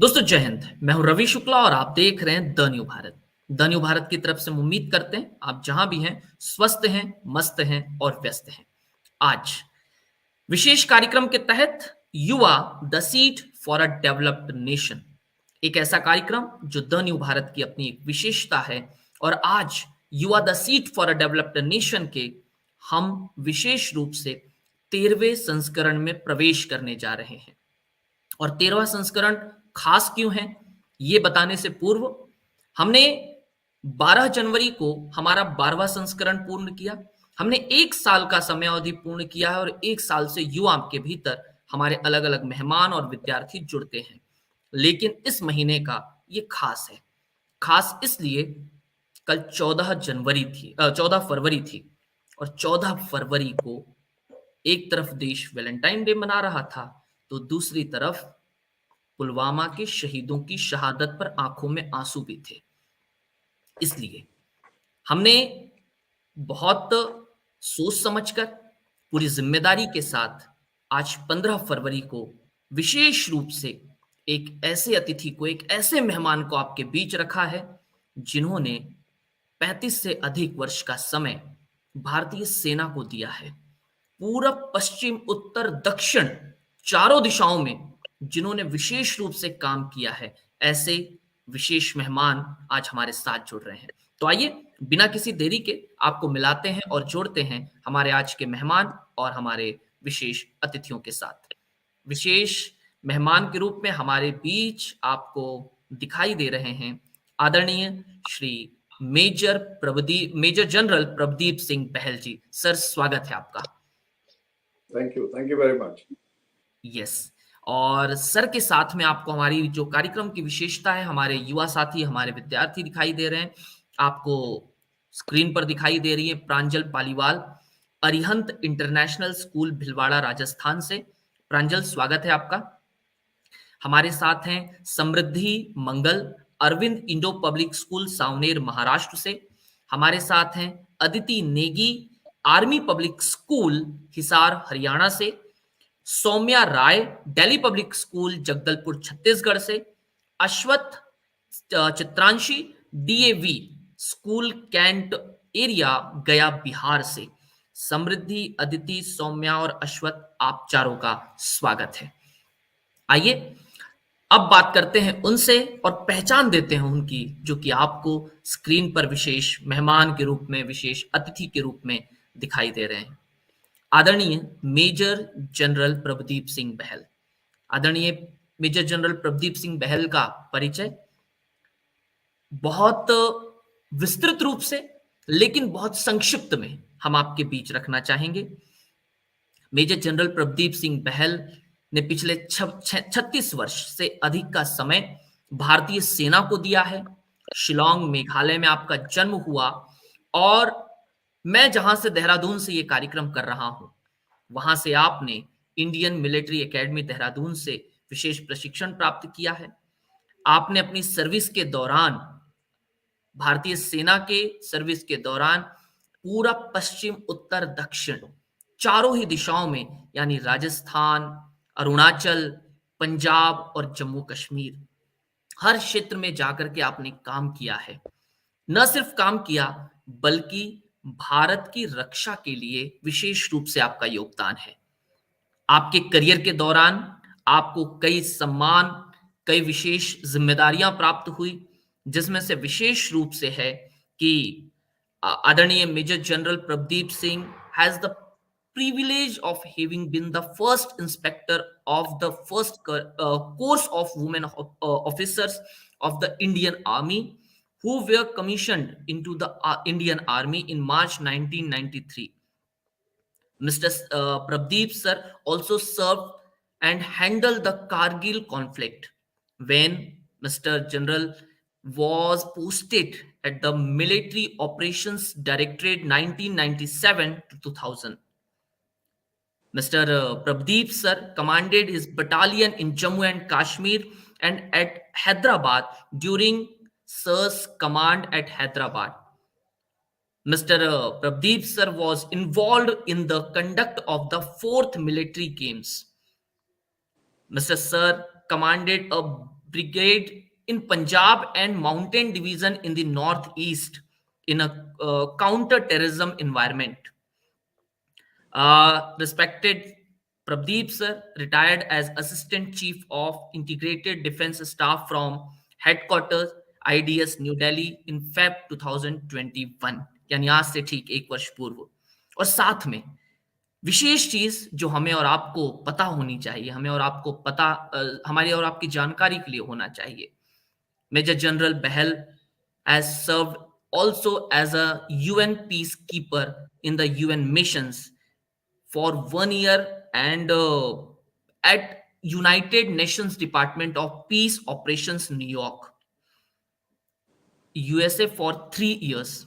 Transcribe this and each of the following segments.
दोस्तों जय हिंद। मैं हूं रवि शुक्ला और आप देख रहे हैं the new Bharat. The new Bharat की तरफ से हम उम्मीद करते हैं आप जहां भी हैं स्वस्थ हैं, मस्त हैं और व्यस्त हैं। आज विशेष कार्यक्रम के तहत युवा the seat for a developed nation, एक ऐसा कार्यक्रम जो द न्यू भारत की अपनी एक विशेषता है। और आज युवा the seat for a developed nation के हम विशेष रूप से 13वें संस्करण में प्रवेश करने जा रहे हैं। और 13वां संस्करण खास क्यों है, ये बताने से पूर्व हमने 12 जनवरी को हमारा 12वां संस्करण पूर्ण किया। हमने 1 साल का समय अवधि पूर्ण किया है और 1 साल से युवा के भीतर हमारे अलग अलग मेहमान और विद्यार्थी जुड़ते हैं। लेकिन इस महीने का ये खास है। खास इसलिए कल 14 फरवरी थी और 14 फरवरी को एक तरफ देश वैलेंटाइन डे मना रहा था तो दूसरी तरफ पुलवामा के शहीदों की शहादत पर आंखों में आंसू भी थे। इसलिए हमने बहुत सोच समझकर पूरी जिम्मेदारी के साथ आज 15 फरवरी को विशेष रूप से एक ऐसे अतिथि को, एक ऐसे मेहमान को आपके बीच रखा है जिन्होंने 35 से अधिक वर्ष का समय भारतीय सेना को दिया है। पूरब, पश्चिम, उत्तर, दक्षिण चारों दिशाओं में जिन्होंने विशेष रूप से काम किया है, ऐसे विशेष मेहमान आज हमारे साथ जुड़ रहे हैं। तो आइए बिना किसी देरी के आपको मिलाते हैं और जोड़ते हैं हमारे आज के मेहमान और हमारे विशेष अतिथियों के साथ। विशेष मेहमान के रूप में हमारे बीच आपको दिखाई दे रहे हैं आदरणीय श्री मेजर जनरल प्रभदीप सिंह बहल जी। सर, स्वागत है आपका। Thank you very much. Yes. और सर के साथ में आपको हमारी जो कार्यक्रम की विशेषता है, हमारे युवा साथी, हमारे विद्यार्थी दिखाई दे रहे हैं। आपको स्क्रीन पर दिखाई दे रही है प्रांजल पालीवाल, अरिहंत इंटरनेशनल स्कूल भिलवाड़ा राजस्थान से। प्रांजल, स्वागत है आपका। हमारे साथ हैं Samriddhi Mangal, Arvind Indo public school Savner Maharashtra से। हमारे साथ हैं Aditi Negi, army public school Hisar Haryana से। सौम्या राय, दिल्ली पब्लिक स्कूल जगदलपुर छत्तीसगढ़ से। Ashwatth Chitranshi, DAV school cantt area Gaya Bihar से। समृद्धि, अदिति, सौम्या और अश्वत्थ, आप चारों का स्वागत है। आइए अब बात करते हैं उनसे और पहचान देते हैं उनकी, जो कि आपको स्क्रीन पर विशेष मेहमान के रूप में, विशेष अतिथि के रूप में दिखाई दे रहे हैं। आदरणीय मेजर जनरल प्रभदीप सिंह बहल। आदरणीय मेजर जनरल प्रभदीप सिंह बहल का परिचय बहुत विस्तृत रूप से लेकिन बहुत संक्षिप्त में हम आपके बीच रखना चाहेंगे। मेजर जनरल प्रभदीप सिंह बहल ने पिछले 36 वर्ष से अधिक का समय भारतीय सेना को दिया है। शिलोंग, मेघालय में आपका जन्म हुआ और मैं जहां से, देहरादून से ये कार्यक्रम कर रहा हूं, वहां से आपने इंडियन मिलिट्री एकेडमी देहरादून से विशेष प्रशिक्षण प्राप्त किया है। आपने अपनी सर्विस के दौरान, भारतीय सेना के सर्विस के दौरान, पूरा पश्चिम, उत्तर, दक्षिण चारों ही दिशाओं में, यानी राजस्थान, अरुणाचल, पंजाब और जम्मू कश्मीर, हर क्षेत्र में जाकर के आपने काम किया है। न सिर्फ काम किया बल्कि भारत की रक्षा के लिए विशेष रूप से आपका योगदान है। आपके करियर के दौरान आपको कई सम्मान, कई विशेष जिम्मेदारियां प्राप्त हुई, जिसमें से विशेष रूप से है कि आदरणीय major general Prabhdeep Singh has the privilege of having been the first inspector of the first course of women officers of the Indian Army who were commissioned into the Indian Army in March 1993. Mr. Prabdeep sir also served and handled the Kargil conflict when Mr. General was posted at the Military Operations Directorate 1997 to 2000. Mr. Prabdeep sir commanded his battalion in Jammu and Kashmir and at Hyderabad during Sir's command at Hyderabad. Mr. Prabdeep sir was involved in the conduct of the 4th military games. Mr. Sir commanded a Brigade in Punjab and Mountain Division in the Northeast in a counter-terrorism environment. Respected Prabdeep sir retired as Assistant Chief of Integrated Defense Staff from Headquarters IDS New Delhi in Feb 2021, यानी आज से ठीक 1 वर्ष पूर्व. और साथ में विशेष चीज जो हमें और आपको पता होनी चाहिए, हमें और आपको पता, हमारी और आपकी जानकारी के लिए होना चाहिए. Major General Behl has served also as a UN peacekeeper in the UN missions for 1 year and at United Nations Department of Peace Operations New York, USA for 3 years.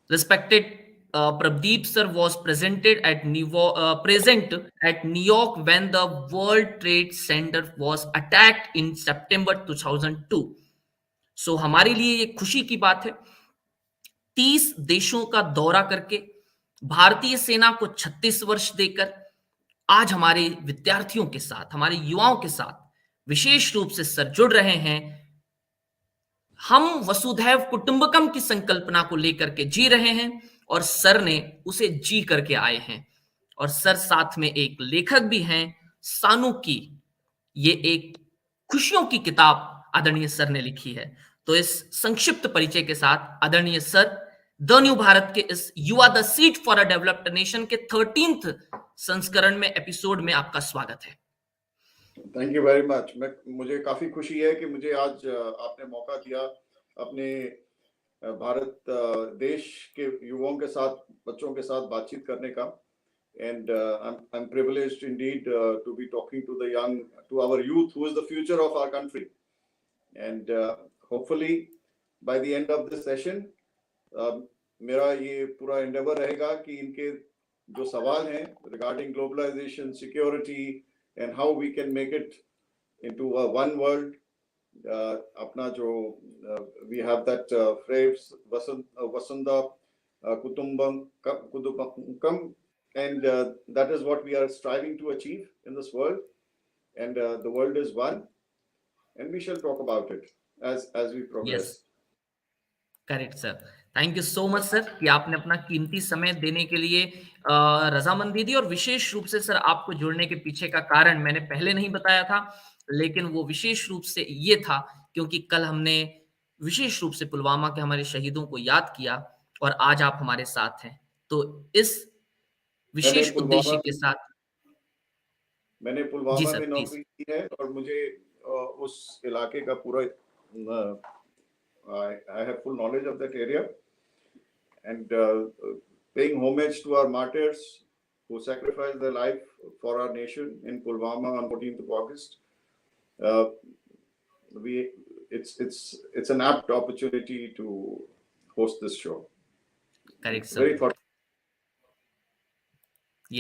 Respected Prabdeep sir was present at New York when the World Trade Center was attacked in September 2002. So हमारे लिए ये खुशी की बात है, 30 देशों का दौरा करके भारतीय सेना को 36 वर्ष देकर आज हमारे विद्यार्थियों के साथ, हमारे युवाओं के साथ विशेष रूप से सर जुड़ रहे हैं. हम वसुधैव कुटुंबकम की संकल्पना को लेकर के जी रहे हैं और सर ने उसे जी करके आए हैं. और सर साथ में एक लेखक भी हैं, सानू की ये एक खुशियों की किताब आदरणीय सर ने लिखी है. तो इस संक्षिप्त परिचय के साथ आदरणीय सर द न्यू भारत के इस युवा the seat for a developed nation के 13th संस्करण में, एपिसोड में आपका स्वागत है. Thank you very much. मुझे काफी खुशी है कि मुझे आज आपने मौका दिया अपने भारत देश के युवाओं के साथ, बच्चों के साथ बातचीत करने का. And I'm privileged indeed to be talking to the young, to our youth, who is the future of our country. And hopefully by the end of this session, मेरा ये पूरा endeavor रहेगा कि इनके जो सवाल हैं regarding globalization, security, and how we can make it into a one world. अपना जो we have that phrase Vasudha Kutumbakam, and that is what we are striving to achieve in this world. And the world is one, and we shall talk about it as we progress. Yes. Correct sir. Thank you so much sir कि आपने अपना कीमती समय देने के लिए रजामंदी दी. और विशेष रूप से सर आपको जुड़ने के पीछे का कारण मैंने पहले नहीं बताया था, लेकिन वो विशेष रूप से ये था क्योंकि कल हमने विशेष रूप से पुलवामा के हमारे शहीदों को याद किया और आज आप हमारे साथ हैं. तो इस विशेष उद्देश्य के साथ मैंने पुलवामा में नौकरी की है और मुझे उस इलाके का पूरा I have full knowledge of that area, and paying homage to our martyrs who sacrificed their life for our nation in Pulwama on 14th of August. It's an apt opportunity to host this show. Correct, sir. Very thoughtful.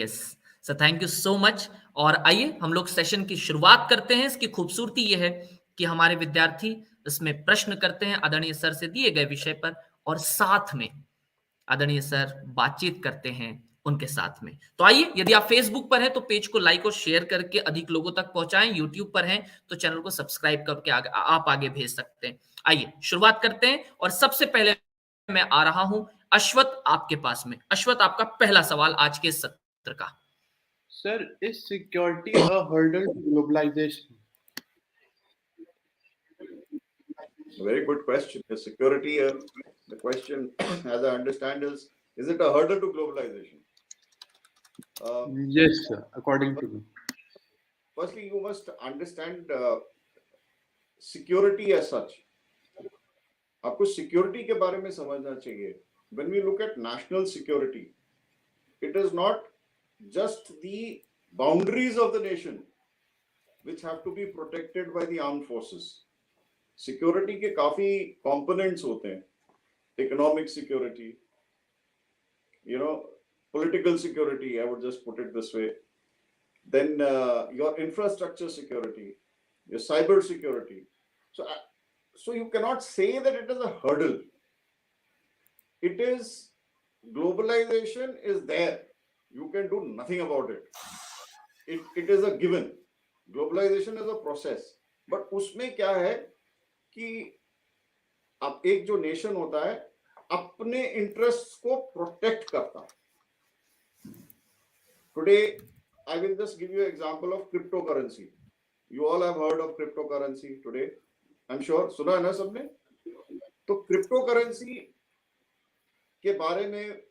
Yes. Sir thank you so much. और आइए हम लोग session की शुरुआत करते हैं. इसकी खूबसूरती यह है कि हमारे विद्यार्थी इसमें प्रश्न करते हैं आदरणीय सर से दिए गए विषय पर, और साथ में आदरणीय सर बातचीत करते हैं उनके साथ में. तो आइए, यदि आप फेसबुक पर हैं तो पेज को लाइक और शेयर करके अधिक लोगों तक पहुंचाएं. यूट्यूब पर हैं तो चैनल को सब्सक्राइब करके आप आगे भेज सकते हैं. आइए शुरुआत करते हैं. और सबसे पहले मैं आ रहा हूं अश्वथ आपके पास में. अश्वथ, आपका पहला सवाल आज के सत्र का. Sir, is security a hurdle to globalization? Very good question. The security, the question, as I understand, is it a hurdle to globalization? Yes, sir. According to me. Firstly, you must understand security as such. आपको security के बारे में समझना चाहिए. When we look at national security, it is not just the boundaries of the nation which have to be protected by the armed forces. Security के काफी components होते हैं. Economic security, political security, I would just put it this way. Then your infrastructure security, your cyber security. So you cannot say that it is a hurdle. It is, globalization is there. You can do nothing about it. It is a given. Globalization is a process. But उसमें क्या है कि अब एक जो nation होता है अपने इंटरेस्ट को प्रोटेक्ट करता. Today I will just give you an example of cryptocurrency. You all have heard of cryptocurrency today. I'm sure सुना है ना सबने. तो cryptocurrency के बारे में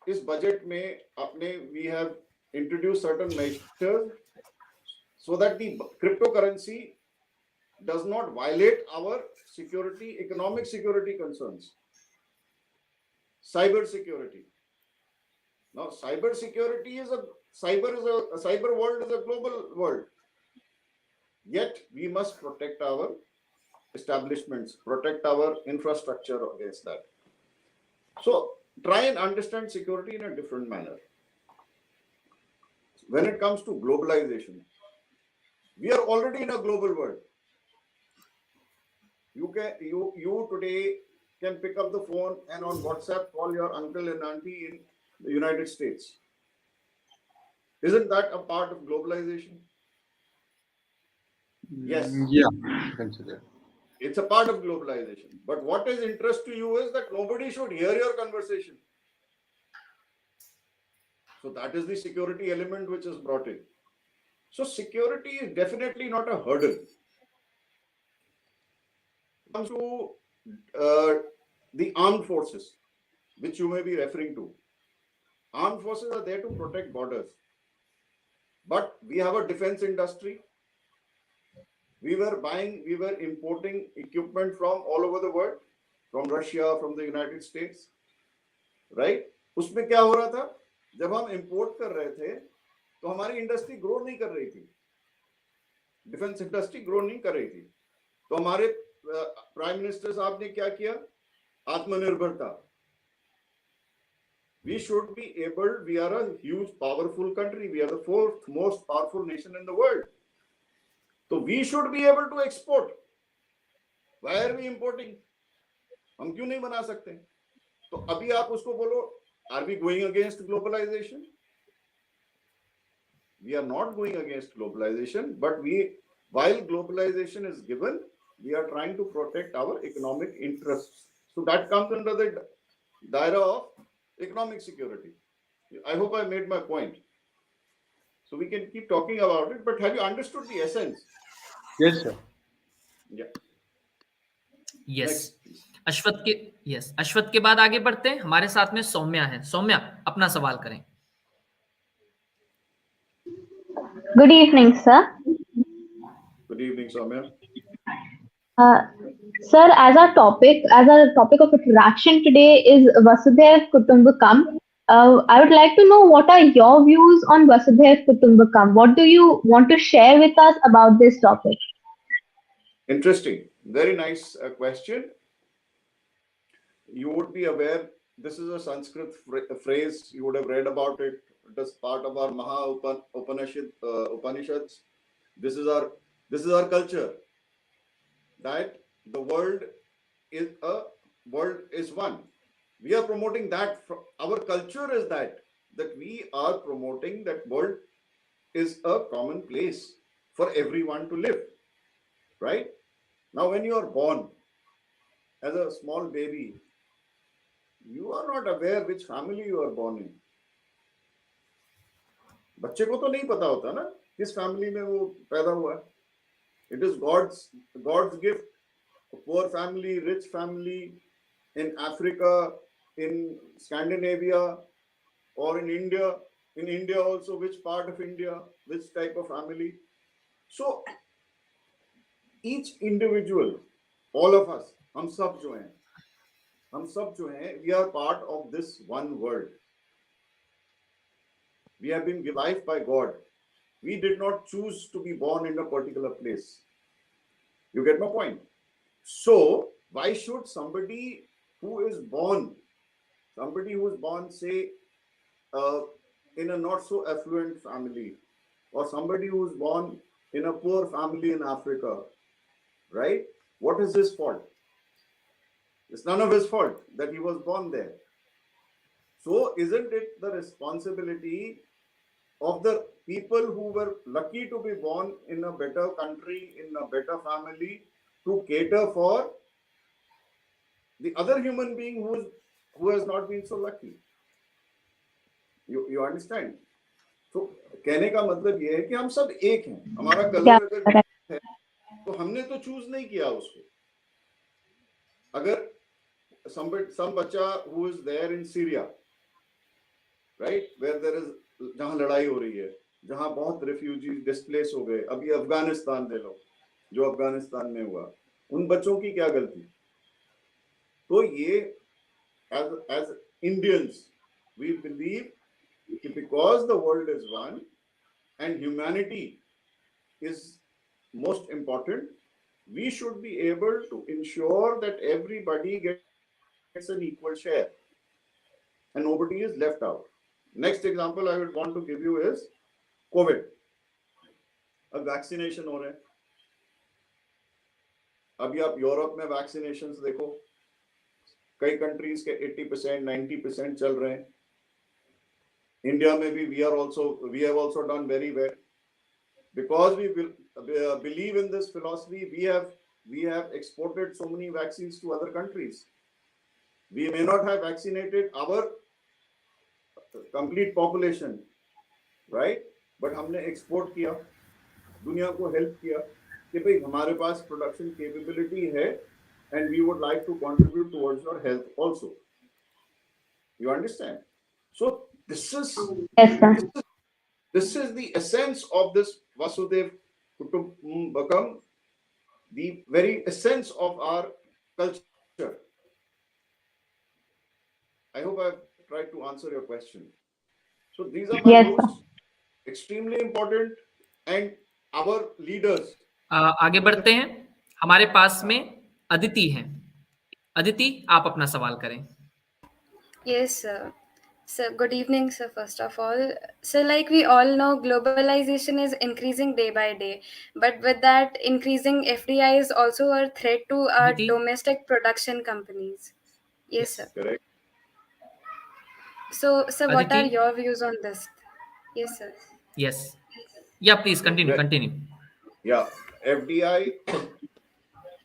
इस बजट में अपने we have introduced certain measures so that the cryptocurrency does not violate our security, economic security concerns. Cyber security. Now, cyber security is a cyber world is a global world. Yet we must protect our establishments, protect our infrastructure against that. So try and understand security in a different manner. When it comes to globalization, we are already in a global world. You today can pick up the phone and on WhatsApp call your uncle and auntie in the United States. Isn't that a part of globalization? Yes. Yeah, consider. It's a part of globalization. But what is interest to you is that nobody should hear your conversation. So that is the security element which is brought in. So security is definitely not a hurdle. Comes to the armed forces, which you may be referring to. Armed forces are there to protect borders. But we have a defense industry. We were importing equipment from all over the world, from Russia, from the United States, right? उसमें क्या हो रहा था? जब हम import कर रहे थे, तो हमारी इंडस्ट्री ग्रो नहीं कर रही थी. डिफेंस इंडस्ट्री ग्रो नहीं कर रही थी. तो हमारे प्राइम मिनिस्टर साहब ने क्या किया? आत्मनिर्भरता. We should be able. We are a huge, powerful country. We are the fourth most powerful nation in the world. So we should be able to export. Why are we importing? हम क्यों नहीं बना सकते? तो अभी आप उसको बोलो, are we going against globalization? We are not going against globalization, but while globalization is given, we are trying to protect our economic interests. So that comes under the daira of economic security. I hope I made my point. So we can keep talking about it, but have you understood the essence? Yes, sir. Yeah. Yes Ashwatth के बाद आगे बढ़ते हैं. हमारे साथ में सौम्या है. सौम्या, अपना सवाल करें. Good evening, sir. Good evening, Soumya. Sir, as our topic of interaction today is Vasudhaiv Kutumbakam, I would like to know what are your views on Vasudhaiv Kutumbakam? What do you want to share with us about this topic? Interesting. Very nice question. You would be aware, this is a Sanskrit phrase. You would have read about it. It is part of our Upanishads. This is our culture. That the world is one. We are promoting that. Our culture is that we are promoting that world is a common place for everyone to live. Right? Now, when you are born as a small baby, you are not aware which family you are born in. बच्चे को तो नहीं पता होता ना किस family में वो पैदा हुआ है. It is God's gift. A poor family, rich family, in Africa, in Scandinavia, or in India. In India also, which part of India, which type of family. So each individual, all of us, हम सब जो हैं, we are part of this one world. We have been given life by God. We did not choose to be born in a particular place. You get my point? So why should somebody who is born, say, in a not so affluent family, or somebody who is born in a poor family in Africa, right? What is his fault? It's none of his fault that he was born there. So isn't it the responsibility of the people who were lucky to be born in a better country, in a better family, to cater for the other human being who has not been so lucky. You understand? So कहने का मतलब ये है कि हम सब एक हैं. हमारा कलर अगर है तो हमने तो चूज नहीं किया उसको. अगर some बच्चा who is there in Syria, right, where there is, जहाँ लड़ाई हो रही है, जहाँ बहुत refugees displace हो गए, अभी अफगानिस्तान दे लो, जो अफगानिस्तान में हुआ, उन बच्चों की क्या गलती? तो ये as Indians we believe that because the world is one and humanity is most important, we should be able to ensure that everybody gets an equal share and nobody is left out. Next example I would want to give you is COVID. अब vaccination हो रहे हैं. अभी आप Europe में vaccinations देखो, कई countries के 80% 90% चल रहे हैं. इंडिया में भी we have also done very well because we believe in this philosophy. We have exported so many vaccines to other countries. We may not have vaccinated our complete population, right, but हमने export किया, दुनिया को help किया कि भाई हमारे पास production capability है and we would like to contribute towards your health also. You understand? So this is the essence of this Vasudev Kutumbakam, the very essence of our culture. I hope I've tried to answer your question. So these are my views, extremely important, and our leaders. आगे बढ़ते हैं. हमारे पास में अदिति हैं. अदिति, आप अपना सवाल करें. Yes, sir. So, good evening, sir, first of all. So, like we all know, globalization is increasing day by day. But with that increasing, FDI is also a threat to our Aditi? domestic production companies. Yes, sir. Correct. So, sir, what are Aditi? your views on this? Yes, sir. Yes. Yeah, please continue. Yeah, FDI,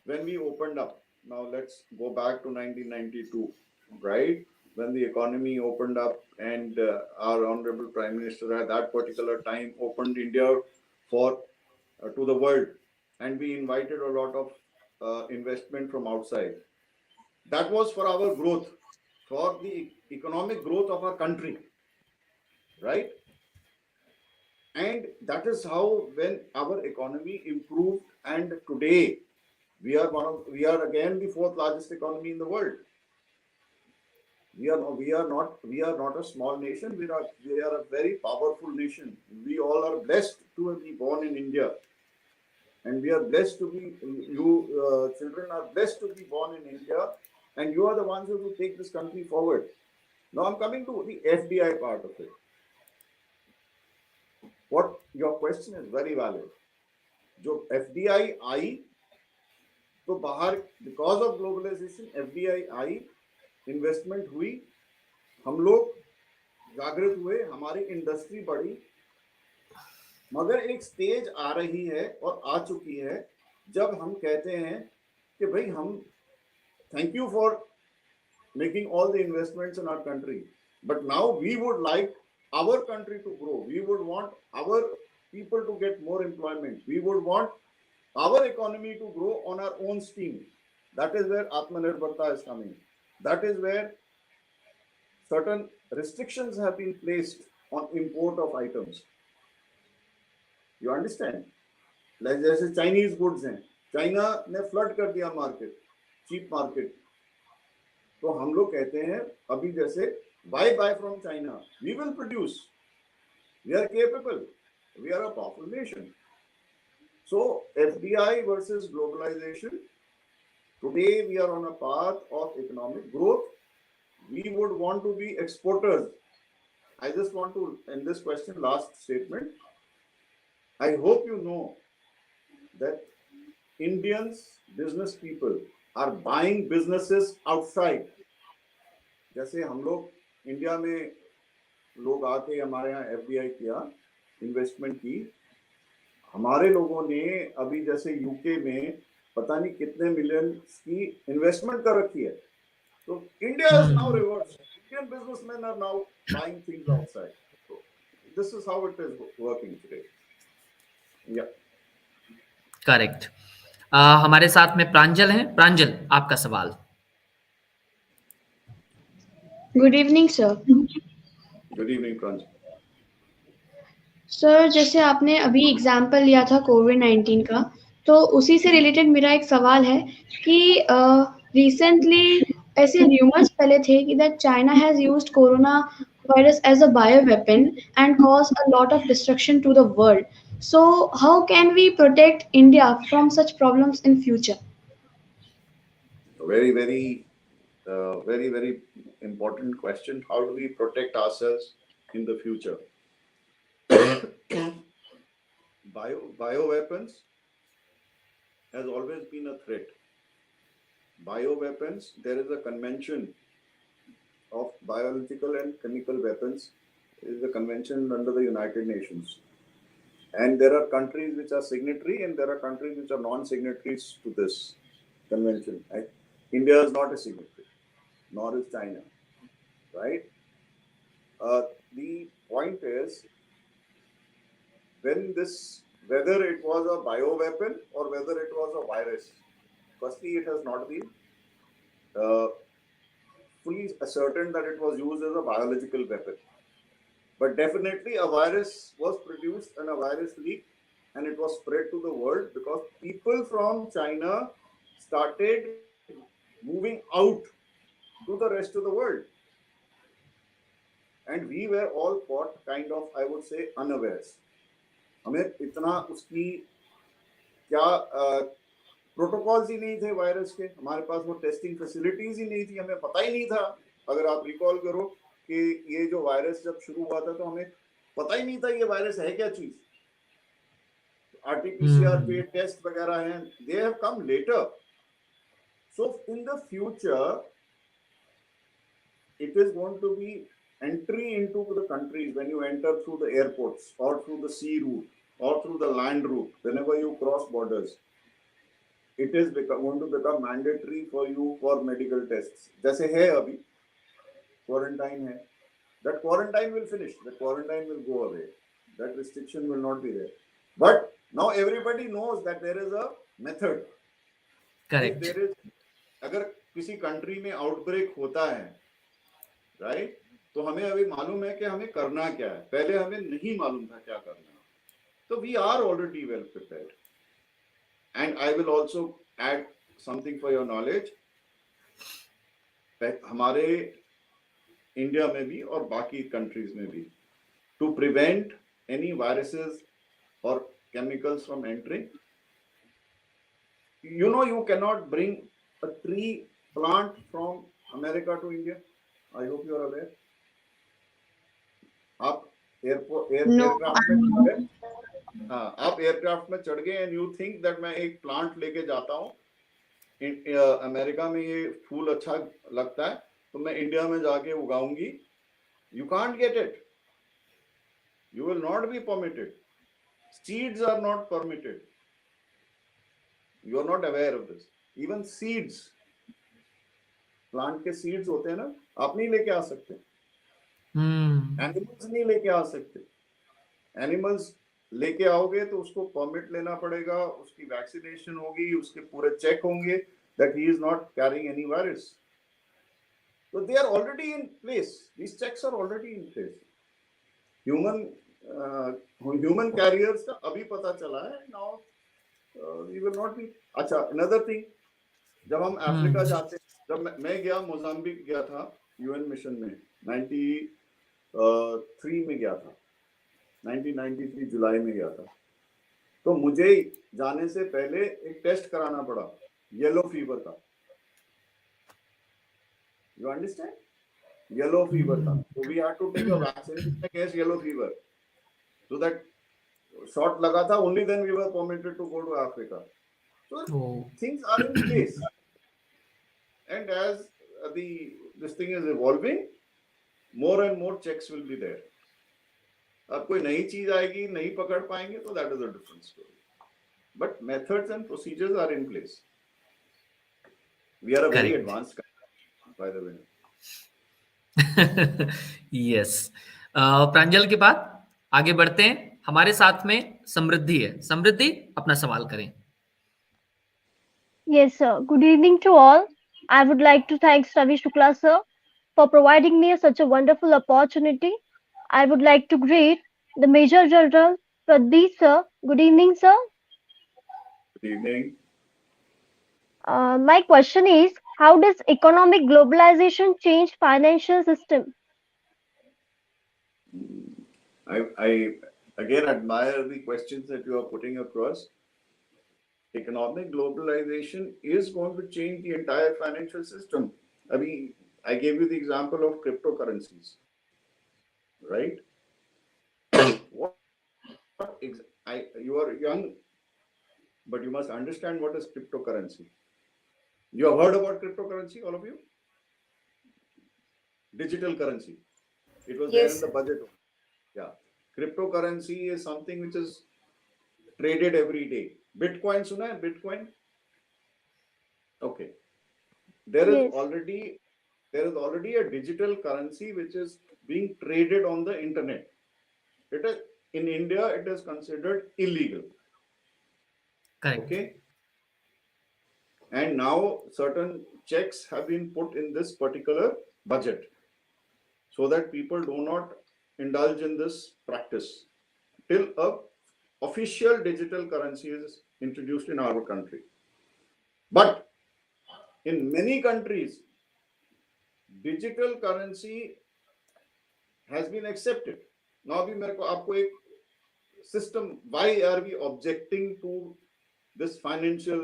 when we opened up, now let's go back to 1992, right? When the economy opened up and our Honorable Prime Minister at that particular time opened India for to the world, and we invited a lot of investment from outside. That was for our growth, for the economic growth of our country, right? And that is how when our economy improved, and today we are again the fourth largest economy in the world. We are not a small nation. We are a very powerful nation. We all are blessed to be born in India, and we are blessed to be children are blessed to be born in India, and you are the ones who will take this country forward. Now I'm coming to the FDI part of it. What your question is very valid. जो FDI आई तो बाहर because of globalization FDI I, investment हुई, हम लोग जागृत हुए, हमारी industry बढ़ी, मगर एक स्टेज आ रही है और आ चुकी है जब हम कहते हैं कि भाई हम thank you for making all the investments in our country, but now we would like our country to grow. We would want our people to get more employment. We would want our economy to grow on our own steam. That is where Atmanirbharta is coming. That is where certain restrictions have been placed on import of items. You understand? Like जैसे Chinese goods हैं, China ने flood कर दिया market, cheap market. तो हम लोग कहते हैं अभी जैसे why buy from China? We will produce. We are capable. We are a powerful nation. So FDI versus globalization. Today we are on a path of economic growth. We would want to be exporters. I just want to end this question, last statement. I hope you know that Indians, business people, are buying businesses outside. जैसे हम लोग India में लोग आके हमारे यहाँ FDI किया, investment की। हमारे लोगों ने अभी जैसे यूके में पता नहीं कितने मिलियन की इन्वेस्टमेंट कर रखी है। तो India is now reverse, Indian businessman are now buying things outside. So this is how it is working today. Yeah. Correct. हमारे साथ में प्रांजल हैं। प्रांजल, आपका सवाल। Good evening sir. Good evening Pranjal. Sir, जैसे आपने अभी एग्जाम्पल लिया था कोविड-19 का, तो उसी से रिलेटेड मेरा एक सवाल है कि रिसेंटली ऐसे र्यूमर्स फैले थे कि that China has used corona virus as a bioweapon and caused a lot of destruction to the world. So how can we protect India from such problems in future? Very important question. How do we protect ourselves in the future? Bioweapons has always been a threat. Bioweapons, there is a convention of biological and chemical weapons. It is a convention under the United Nations. And there are countries which are signatory and there are countries which are non-signatories to this convention. Right? India is not a signatory, nor is China. Right? The point is, whether it was a bioweapon or whether it was a virus, firstly, it has not been fully ascertained that it was used as a biological weapon. But definitely a virus was produced and a virus leaked and it was spread to the world because people from China started moving out to the rest of the world. And we were all caught kind of, I would say, unawares. हमें इतना उसकी क्या protocols ही नहीं थे virus के, हमारे पास वो testing facilities ही नहीं थी, हमें पता ही नहीं था। अगर आप रिकॉल करो कि ये जो वायरस जब शुरू हुआ था तो हमें पता ही नहीं था ये वायरस है क्या चीज। आरटीपीसीआर पे टेस्ट वगैरह हैं, they have come later. So in the future it is going to be entry into the countries when you enter through the airports or through the sea route or through the land route. Whenever you cross borders, it is going to become mandatory for you for medical tests. जैसे है अभी quarantine है, that quarantine will finish, the quarantine will go away, that restriction will not be there. But now everybody knows that there is a method. Correct. If there is, अगर किसी country में outbreak होता है, right, तो हमें अभी मालूम है कि हमें करना क्या है, पहले हमें नहीं मालूम था क्या करना। तो we are already well prepared. And I will also add something for your knowledge, हमारे इंडिया में भी और बाकी कंट्रीज में भी, टू प्रिवेंट एनी वायरसेस और chemicals from entering, you know, you cannot bring a tree plant from America to India. I hope you are aware. आप aircraft में चढ़ गए एंड यू थिंक दैट मैं एक plant लेके जाता हूँ, अमेरिका में ये फूल अच्छा लगता है तो मैं इंडिया में जाके उगाऊंगी। You can't get it, you will not be permitted, seeds are not permitted, you are not aware of this. Even seeds, plant के सीड्स होते हैं ना, आप नहीं लेके आ सकते, एनिमल्स नहीं लेके आ सकते। एनिमल्स लेके आओगे तो उसको परमिट लेना पड़ेगा, उसकी वैक्सीनेशन होगी, उसके पूरे चेक होंगे that he is not carrying any virus. तो they are already in place, these checks are already in place. Human carriers का अभी पता चला है, now we will not be. अच्छा, अनदर थिंग, जब हम अफ्रीका जाते, जब मैं गया, मोजाम्बिक गया था यूएन मिशन में, 93 में गया था, 1993 जुलाई में गया था। तो मुझे जाने से पहले एक टेस्ट कराना पड़ा येलो फीवर का, यू अंडरस्टैंड, येलो फीवर था। तो we had to take a vaccine against yellow fever, so that shot लगा था, only then we were permitted to go to Africa. So things are in place, and as this thing is evolving, more and more checks will be there. अब कोई नई चीज आएगी, नहीं पकड़ पाएंगे, तो that is a different story, but methods and procedures are in place. We are a very advanced country, by the way. Yes. Pranjal के बाद आगे बढ़ते हैं. हमारे साथ में समृद्धि है. समृद्धि, अपना सवाल करें. Yes, sir. Good evening to all. I would like to thank Ravi Shukla, sir, for providing me such a wonderful opportunity. I would like to greet the Major General Prabdeep, sir. Good evening, sir. Good evening. My question is, how does economic globalization change financial system? I again admire the questions that you are putting across. Economic globalization is going to change the entire financial system. I mean, I gave you the example of cryptocurrencies, right? You are young, but you must understand what is cryptocurrency. You have heard about cryptocurrency, all of you? Digital currency. It was there in the budget. Yeah. Cryptocurrency is something which is traded every day. Bitcoin, suna hai? Bitcoin? Okay. There is already a digital currency which is being traded on the internet. It is in India, it is considered illegal. Correct. Okay. And now certain checks have been put in this particular budget so that people do not indulge in this practice till a official digital currency is introduced in our country. But in many countries, digital currency has been accepted. Now, abhi mere ko aapko ek system, why are we objecting to this financial,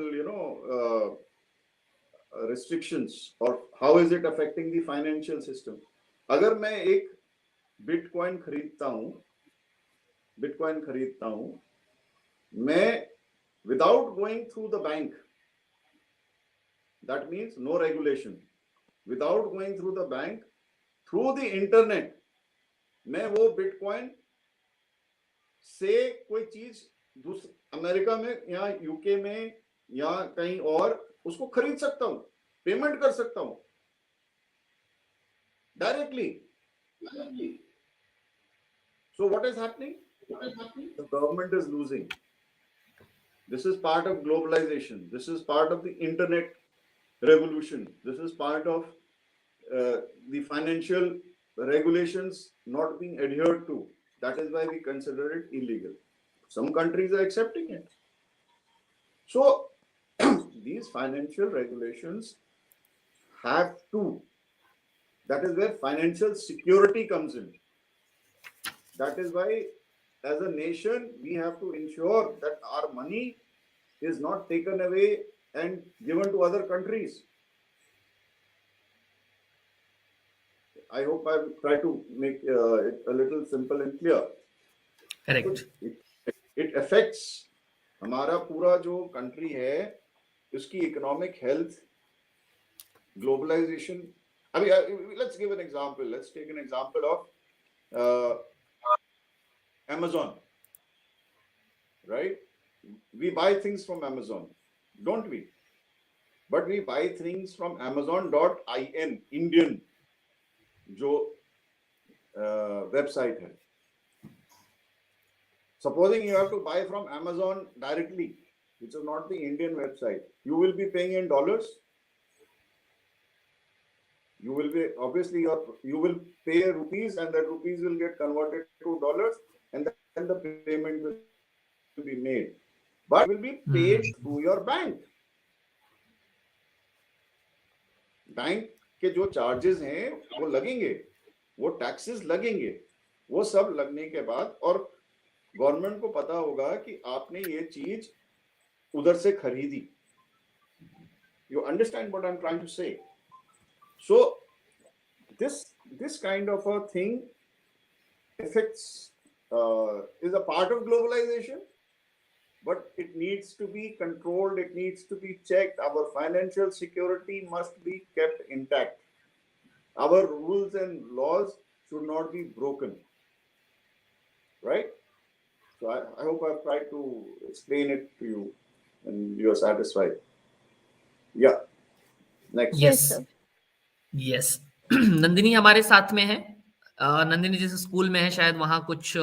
restrictions, or how is it affecting the financial system? अगर मैं एक bitcoin खरीदता हूं, मैं without going through the bank, that means no regulation, without going through the bank, through the internet, मैं वो bitcoin से कोई चीज अमेरिका में या यूके में या कहीं और उसको खरीद सकता हूं, पेमेंट कर सकता हूं directly. So what is happening? The government is losing. This is part of globalization. This is part of the internet revolution. This is part of the financial regulations not being adhered to. That is why we consider it illegal. Some countries are accepting it. So these financial regulations have to. That is where financial security comes in. That is why, as a nation, we have to ensure that our money is not taken away and given to other countries. I hope I've tried to make it a little simple and clear. Correct. So it affects हमारा पूरा जो country है, उसकी economic health, globalization. I mean, let's give an example. Let's take an example of Amazon, right? We buy things from Amazon, don't we? But we buy things from Amazon.in, Indian, जो website है. Supposing you have to buy from Amazon directly, which is not the Indian website, you will be paying in dollars. You will be obviously you will pay rupees, and that rupees will get converted to dollars, and then the payment will be made. But it will be paid through your bank. Bank के जो charges हैं वो लगेंगे, वो taxes लगेंगे, वो सब लगने के बाद और गवर्नमेंट को पता होगा कि आपने ये चीज उधर से खरीदी. You understand what I'm trying to say? So this kind of a thing affects is a part of globalization, but it needs to be controlled, it needs to be checked. Our financial security must be kept intact. Our rules and laws should not be broken. right? So I hope I've tried to explain it to you and you are satisfied. Yeah, next. Yes, yes sir. Yes Nandini हमारे साथ में है। नंदिनी जैसे school में है, शायद वहां कुछ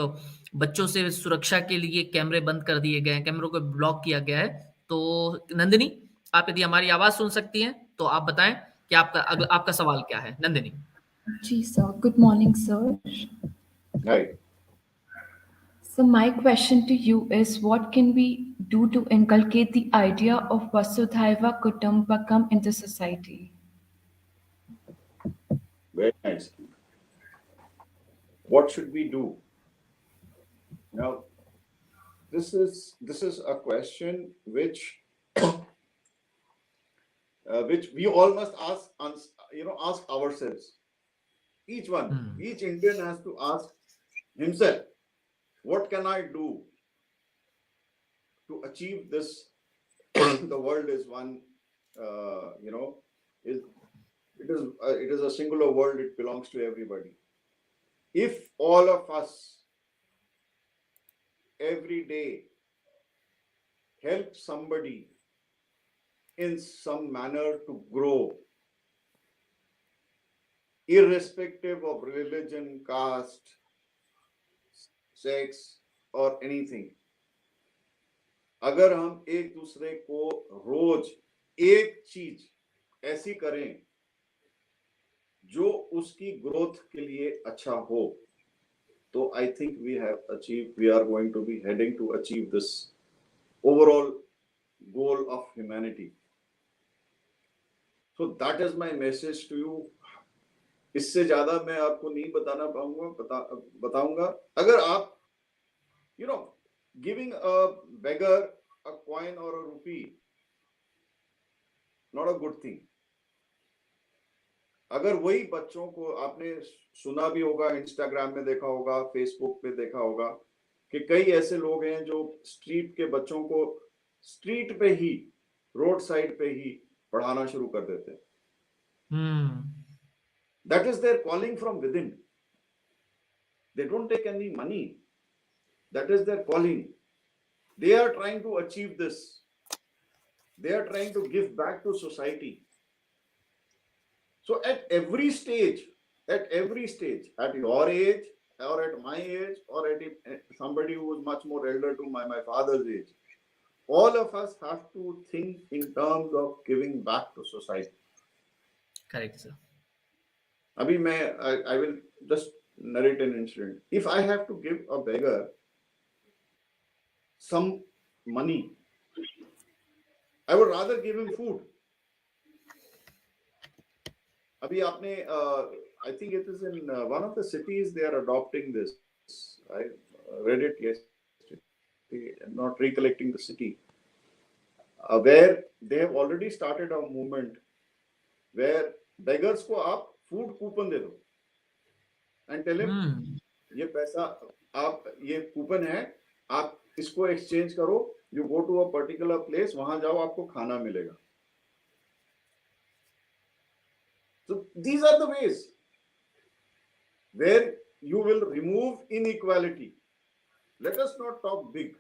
बच्चों से सुरक्षा के लिए कैमरे बंद कर दिए गए हैं, कैमरों को ब्लॉक किया गया है। तो नंदिनी, आप यदि हमारी आवाज सुन सकती हैं तो आप बताएं कि आपका सवाल क्या है। नंदिनी। जी sir, good morning sir. Right. So my question to you is, what can we do to inculcate the idea of Vasudhaiva Kutumbakam in the society? Very nice. What should we do? Now, this is a question which which we all must ask ourselves. Each Indian has to ask himself, what can I do to achieve this? The world is one, it is a singular world. It belongs to everybody. If all of us every day help somebody in some manner to grow, irrespective of religion, caste, sex or anything, अगर हम एक दूसरे को रोज एक चीज ऐसी करें जो उसकी ग्रोथ के लिए अच्छा हो, तो I think we are going to be heading to achieve this overall goal of humanity. So that is my message to you. इससे ज्यादा मैं आपको नहीं बताऊंगा। अगर आप giving a beggar a coin or a rupee, not a good thing. अगर वही बच्चों को, आपने सुना भी होगा, इंस्टाग्राम में देखा होगा, फेसबुक पे देखा होगा कि कई ऐसे लोग हैं जो स्ट्रीट के बच्चों को स्ट्रीट पे ही, रोड साइड पे ही पढ़ाना शुरू कर देते हैं। That is their calling from within. They don't take any money. That is their calling. They are trying to achieve this. They are trying to give back to society. So at every stage, at your age or at my age or at somebody who is much more elder to my father's age, all of us have to think in terms of giving back to society. Correct, sir. I will just narrate an incident. If I have to give a beggar some money, I would rather give him food. Abhi aapne, I think it is in one of the cities they are adopting this. I read it yesterday. I'm not recollecting the city. Where they have already started a movement where beggars को आप food coupon दे दो and tell him ये पैसा, आप ये coupon है, आप इसको एक्सचेंज करो, you go to a particular place, वहां जाओ, आपको खाना मिलेगा. So these are the ways where you will remove inequality. Let us not talk big.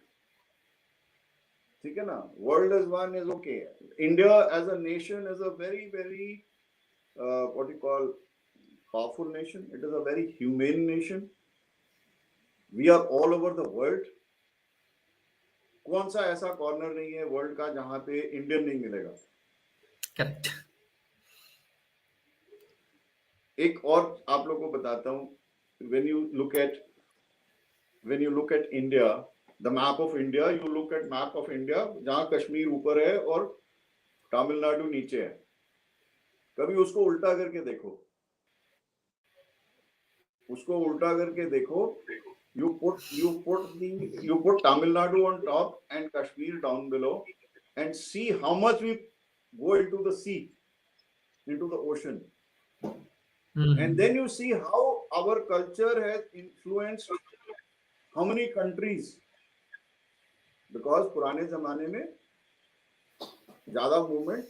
ठीक है ना? World as one is okay. India as a nation is a very, very what you call powerful nation. It is a very humane nation. We are all over the world. कौन सा ऐसा corner नहीं है world का जहां पे Indian नहीं मिलेगा? करेक्ट. एक और आप लोगों को बताता हूं. When you look at India, the map of India, you look at map of India जहां कश्मीर ऊपर है और तमिलनाडु नीचे है. कभी उसको उल्टा करके देखो. उसको उल्टा करके देखो. You put Tamil Nadu on top and Kashmir down below, and see how much we go into the sea, into the ocean. And then you see how our culture has influenced how many countries. Because पुराने जमाने में ज़्यादा movement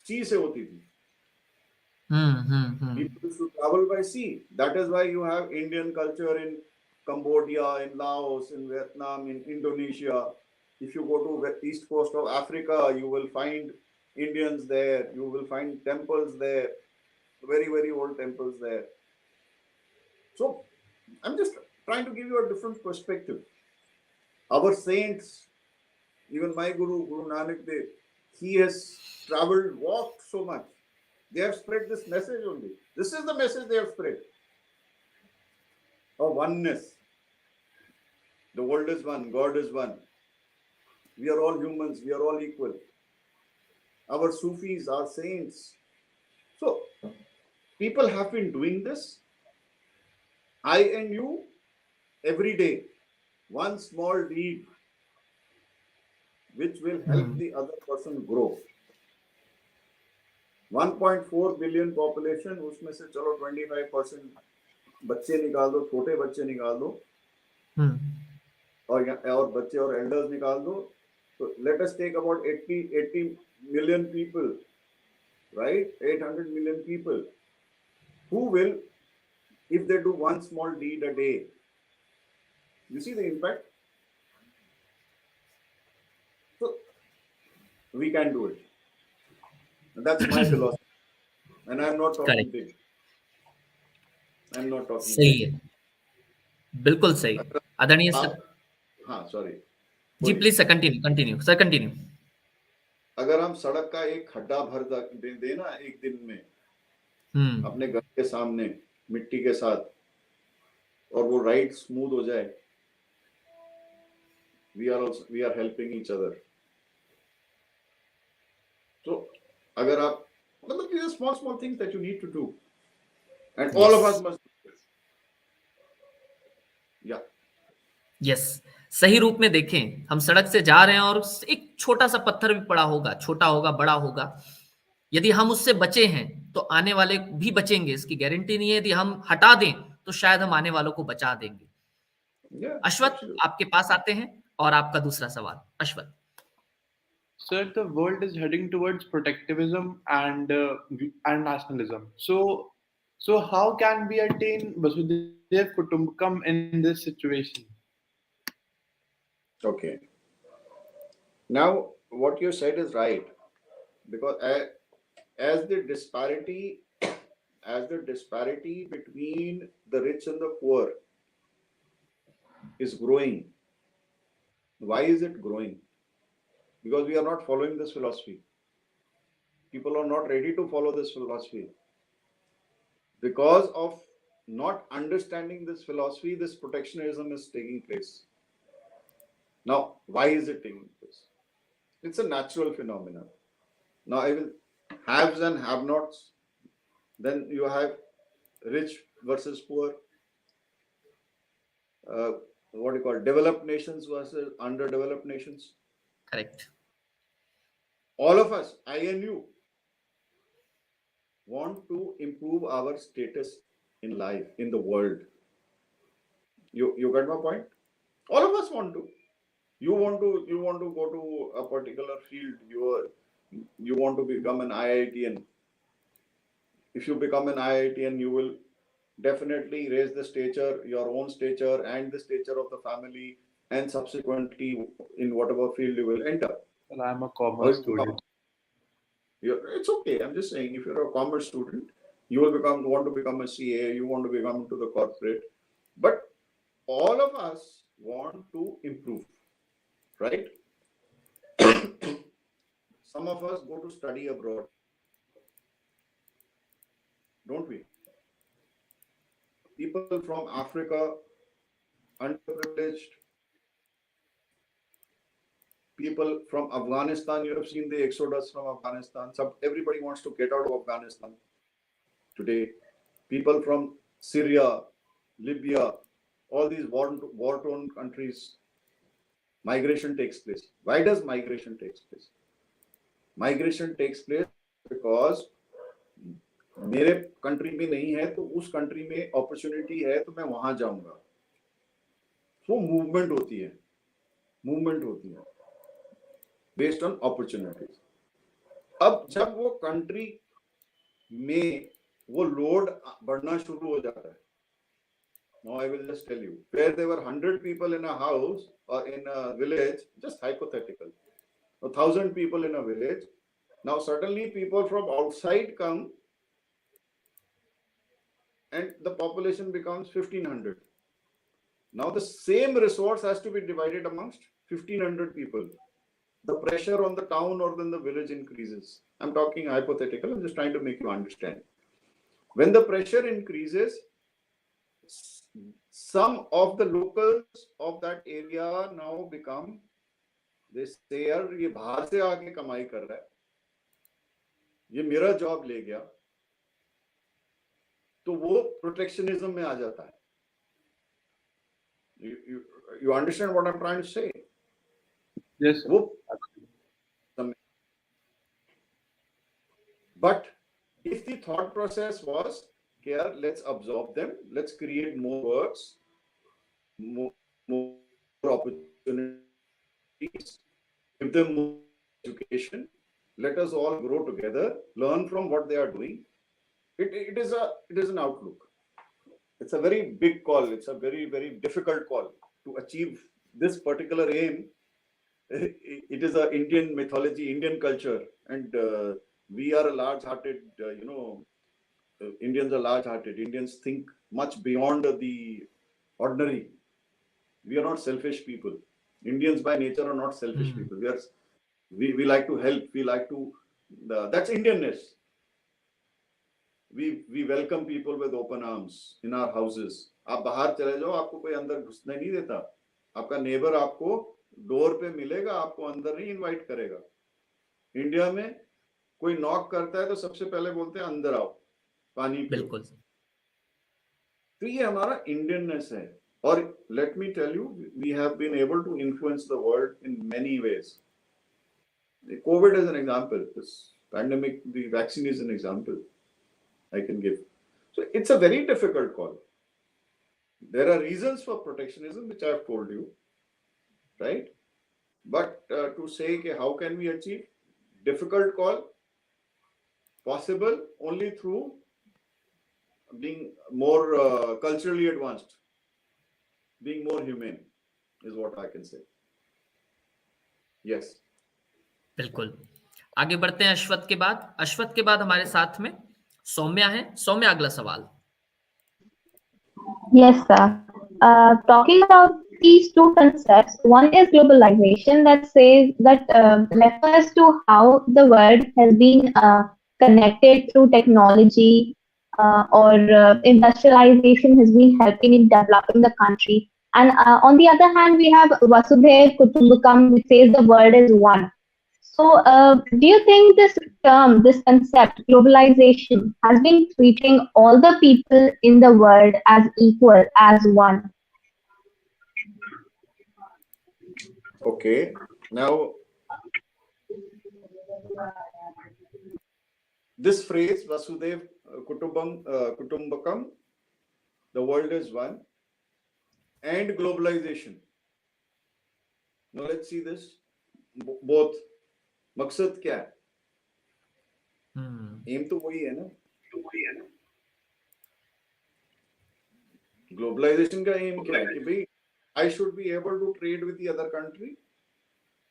sea से होती थी. People used to travel by sea. That is why you have Indian culture in Cambodia, in Laos, in Vietnam, in Indonesia. If you go to the east coast of Africa, you will find Indians there. You will find temples there, very, very old temples there. So I'm just trying to give you a different perspective. Our saints, even my Guru, Guru Nanak Dev, he has traveled, walked so much. They have spread this message only. This is the message they have spread. Of oneness. The world is one, God is one. We are all humans, we are all equal. Our Sufis, our saints. So, people have been doing this. I and you, every day, one small deed which will help the other person grow. 1.4 billion population, उसमें से चलो 25% बच्चे निकाल दो, छोटे बच्चे निकाल दो, और बच्चे और elders निकाल दो. So let us take about 80 million people, right? 800 million people who will, if they do one small deed a day, you see the impact. So we can do it. And that's my philosophy. And I'm not talking big. I'm not talking सही है, बिल्कुल सही. आदरणीय sir, हाँ sorry जी please sir continue sir continue. अगर हम सड़क का एक खड्डा भर दे ना एक दिन में अपने घर के सामने मिट्टी के साथ, और वो राइट स्मूथ हो जाए, we are helping each other. So अगर आप मतलब these are small things that you need to do, and all of us must do this. Yeah. Yes, सही रूप में देखें, हम सड़क से जा रहे हैं और एक छोटा सा पत्थर भी पड़ा होगा, छोटा होगा बड़ा होगा, यदि हम उससे बचे हैं तो आने वाले भी बचेंगे, इसकी गारंटी नहीं है. यदि हम हटा दें तो शायद हम आने वालों को बचा देंगे. अश्वथ, आपके पास आते हैं और आपका दूसरा सवाल. Ashwath. Sir, the world is heading towards protectivism and nationalism. So how can we attain Vasudhaiva Kutumbakam in this situation? Okay. Now, what you said is right, because as the disparity between the rich and the poor is growing. Why is it growing? Because we are not following this philosophy. People are not ready to follow this philosophy. Because of not understanding this philosophy, this protectionism is taking place. Now, why is it taking place? It's a natural phenomenon. Now, I will haves and have-nots. Then you have rich versus poor. What do you call developed nations versus underdeveloped nations. Correct. All of us, I and you, want to improve our status in life, in the world. You got my point? All of us want to. You want to go to a particular field. You want to become an IITian. If you become an IITian, you will definitely raise the stature, your own stature, and the stature of the family, and subsequently in whatever field you will enter. Well, I'm a commerce student. It's okay. I'm just saying, if you're a commerce student, you will want to become a CA, you want to become to the corporate. But all of us want to improve, right? Some of us go to study abroad, don't we? People from Africa, underprivileged, people from Afghanistan, you have seen the exodus from Afghanistan. Everybody wants to get out of Afghanistan today. People from Syria, Libya, all these war-torn countries, migration takes place. Why does migration take place? Migration takes place because मेरे country में नहीं है तो उस country में opportunity है तो मैं वहां जाऊंगा. वो मूवमेंट होती है बेस्ड ऑन अपॉर्चुनिटीज. अब जब वो कंट्री में वो लोड बढ़ना शुरू हो जाता है, Now I will just tell you, where there were 100 people in a house or in a village, just hypothetical, 1,000 people in a village. Now suddenly people from outside come and the population becomes 1,500. Now the same resource has to be divided amongst 1,500 people. The pressure on the town or then the village increases. I'm talking hypothetical, I'm just trying to make you understand. When the pressure increases, some of the locals of that area now become, they say, यार ये बाहर से आके कमाई कर रहा है, ये मेरा जॉब ले गया, तो वो प्रोटेक्शनिज्म में आ जाता है. You understand what I'm trying to say? Yes. But if the thought process was, here, let's absorb them, let's create more works, more opportunities, give them more education, let us all grow together, learn from what they are doing. It is an outlook. It's a very big call. It's a very, very difficult call to achieve this particular aim. It is a Indian mythology, Indian culture, and we are a large-hearted, Indians are large-hearted. Indians think much beyond the ordinary. We are not selfish people. Indians by nature are not selfish people. We like to help. We like to. That's Indianness. We welcome people with open arms in our houses. आप बाहर चले जाओ, आपको कोई अंदर घुसने नहीं देता. आपका नेबर आपको डोर पे मिलेगा, आपको अंदर नहीं इनवाइट करेगा. इंडिया में कोई नॉक करता है तो सबसे पहले बोलते हैं अंदर आओ, पानी पियो. बिल्कुल. तो ये हमारा इंडियननेस है. और let me tell you, we have been able to influence the world in many ways. COVID is an example. This pandemic, the vaccine is an example I can give. So it's a very difficult call. There are reasons for protectionism, which I've told you, right? But to say how can we achieve, difficult call, possible only through being more culturally advanced, being more humane is what I can say. Yes. बिल्कुल. आगे बढ़ते हैं अश्वत्थ के बाद. अश्वत्थ के बाद हमारे साथ में सौम्या है. सौम्या, अगला सवाल. Yes, sir. Talking about these two concepts, one is globalization that says that refers to how the world has been connected through technology or industrialization has been helping in developing the country. And on the other hand, we have Vasudhaiv Kutumbakam, which says the world is one. So, do you think this term, this concept, globalization, has been treating all the people in the world as equal, as one? Okay. Now, this phrase, Vasudhaiv Kutumbakam, the world is one, and globalization. Now, let's see this. Both. मकसद क्या है? M तो वही है ना. Globalisation का M क्या है कि भाई I should be able to trade with the other country.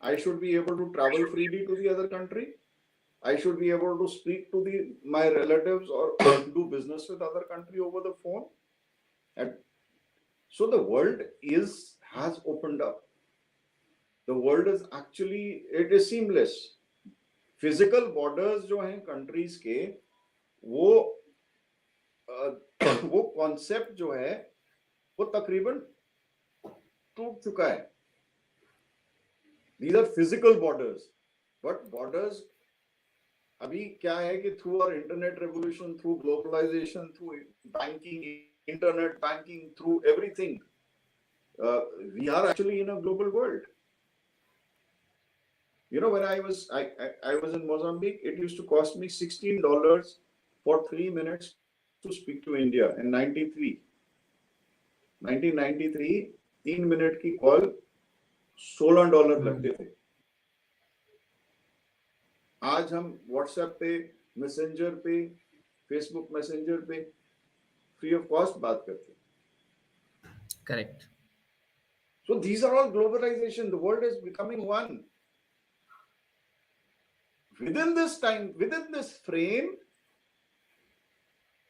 I should be able to travel freely to the other country. I should be able to speak to my relatives or do business with other country over the phone. And so the world has opened up. The world is actually, it is seamless. Physical borders जो हैं countries के, वो concept जो है, वो तकरीबन टूट चुका है. These are physical borders, but borders अभी क्या है कि through our internet revolution, through globalization, through banking, internet banking, through everything, we are actually in a global world. You know, when I was in Mozambique, it used to cost me $16 for 3 minutes to speak to India in 1993, 3 minute की call $16 लगते थे. आज हम WhatsApp पे, messenger पे, Facebook messenger पे free of cost बात करते हैं. Correct. So these are all globalization. The world is becoming one. Within this time, within this frame,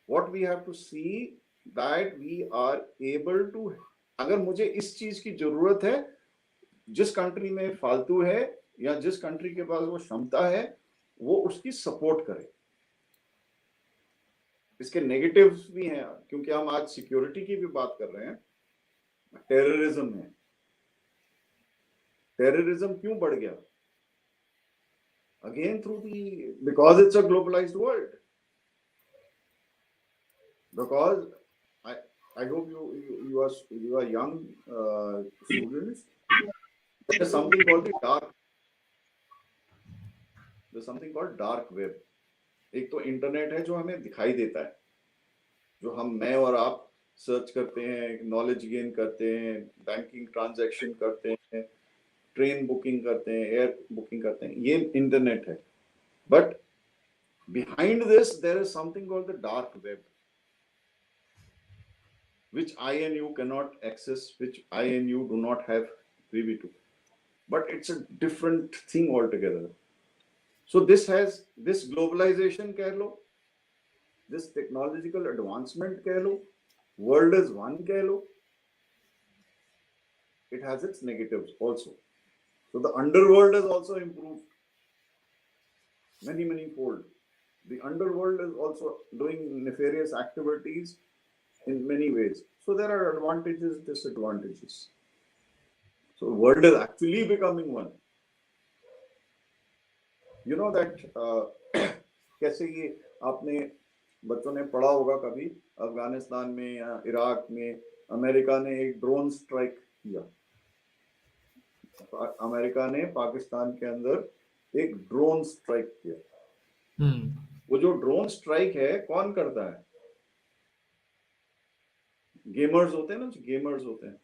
what we have to see that we are able to, अगर मुझे इस चीज की जरूरत है, जिस कंट्री में फालतू है या जिस कंट्री के पास वो क्षमता है, वो उसकी सपोर्ट करे. इसके नेगेटिव्स भी हैं, क्योंकि हम आज सिक्योरिटी की भी बात कर रहे हैं. टेररिज्म है. टेररिज्म क्यों बढ़ गया? Again because it's a globalized world. Because I hope you are young students. There's something called the dark. There's something called dark web. एक तो इंटरनेट है जो हमें दिखाई देता है, जो मैं और आप सर्च करते हैं, नॉलेज गेन करते हैं, बैंकिंग ट्रांजैक्शन करते हैं, ट्रेन बुकिंग करते हैं, एयर बुकिंग करते हैं, ये इंटरनेट है. But behind this there is something called the dark web, which I and you cannot access, which I and you do not have privy to. But it's a different thing altogether. So this globalization कह लो, this technological advancement कह लो, world is one कह लो, it has its negatives also. So the underworld has also improved many fold. The underworld is also doing nefarious activities in many ways. So there are advantages, disadvantages. So the world is actually becoming one. You know that कैसे ये आपने बच्चों ने पढ़ा होगा कभी, अफगानिस्तान में या इराक में अमेरिका ने एक ड्रोन स्ट्राइक किया. अमेरिका ने पाकिस्तान के अंदर एक ड्रोन स्ट्राइक किया. वो जो ड्रोन स्ट्राइक है कौन करता है? गेमर्स होते हैं ना, गेमर्स होते हैं.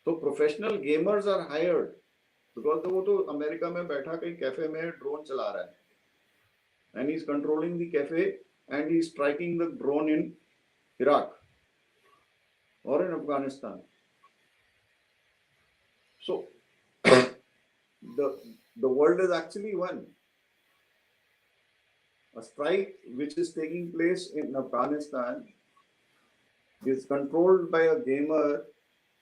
तो professional gamers are hired, because वो तो अमेरिका में बैठा कहीं कैफे में ड्रोन चला रहा है, and he is controlling the cafe and he is striking the drone in Iraq और इन Afghanistan. So the world is actually one. A strike which is taking place in Afghanistan is controlled by a gamer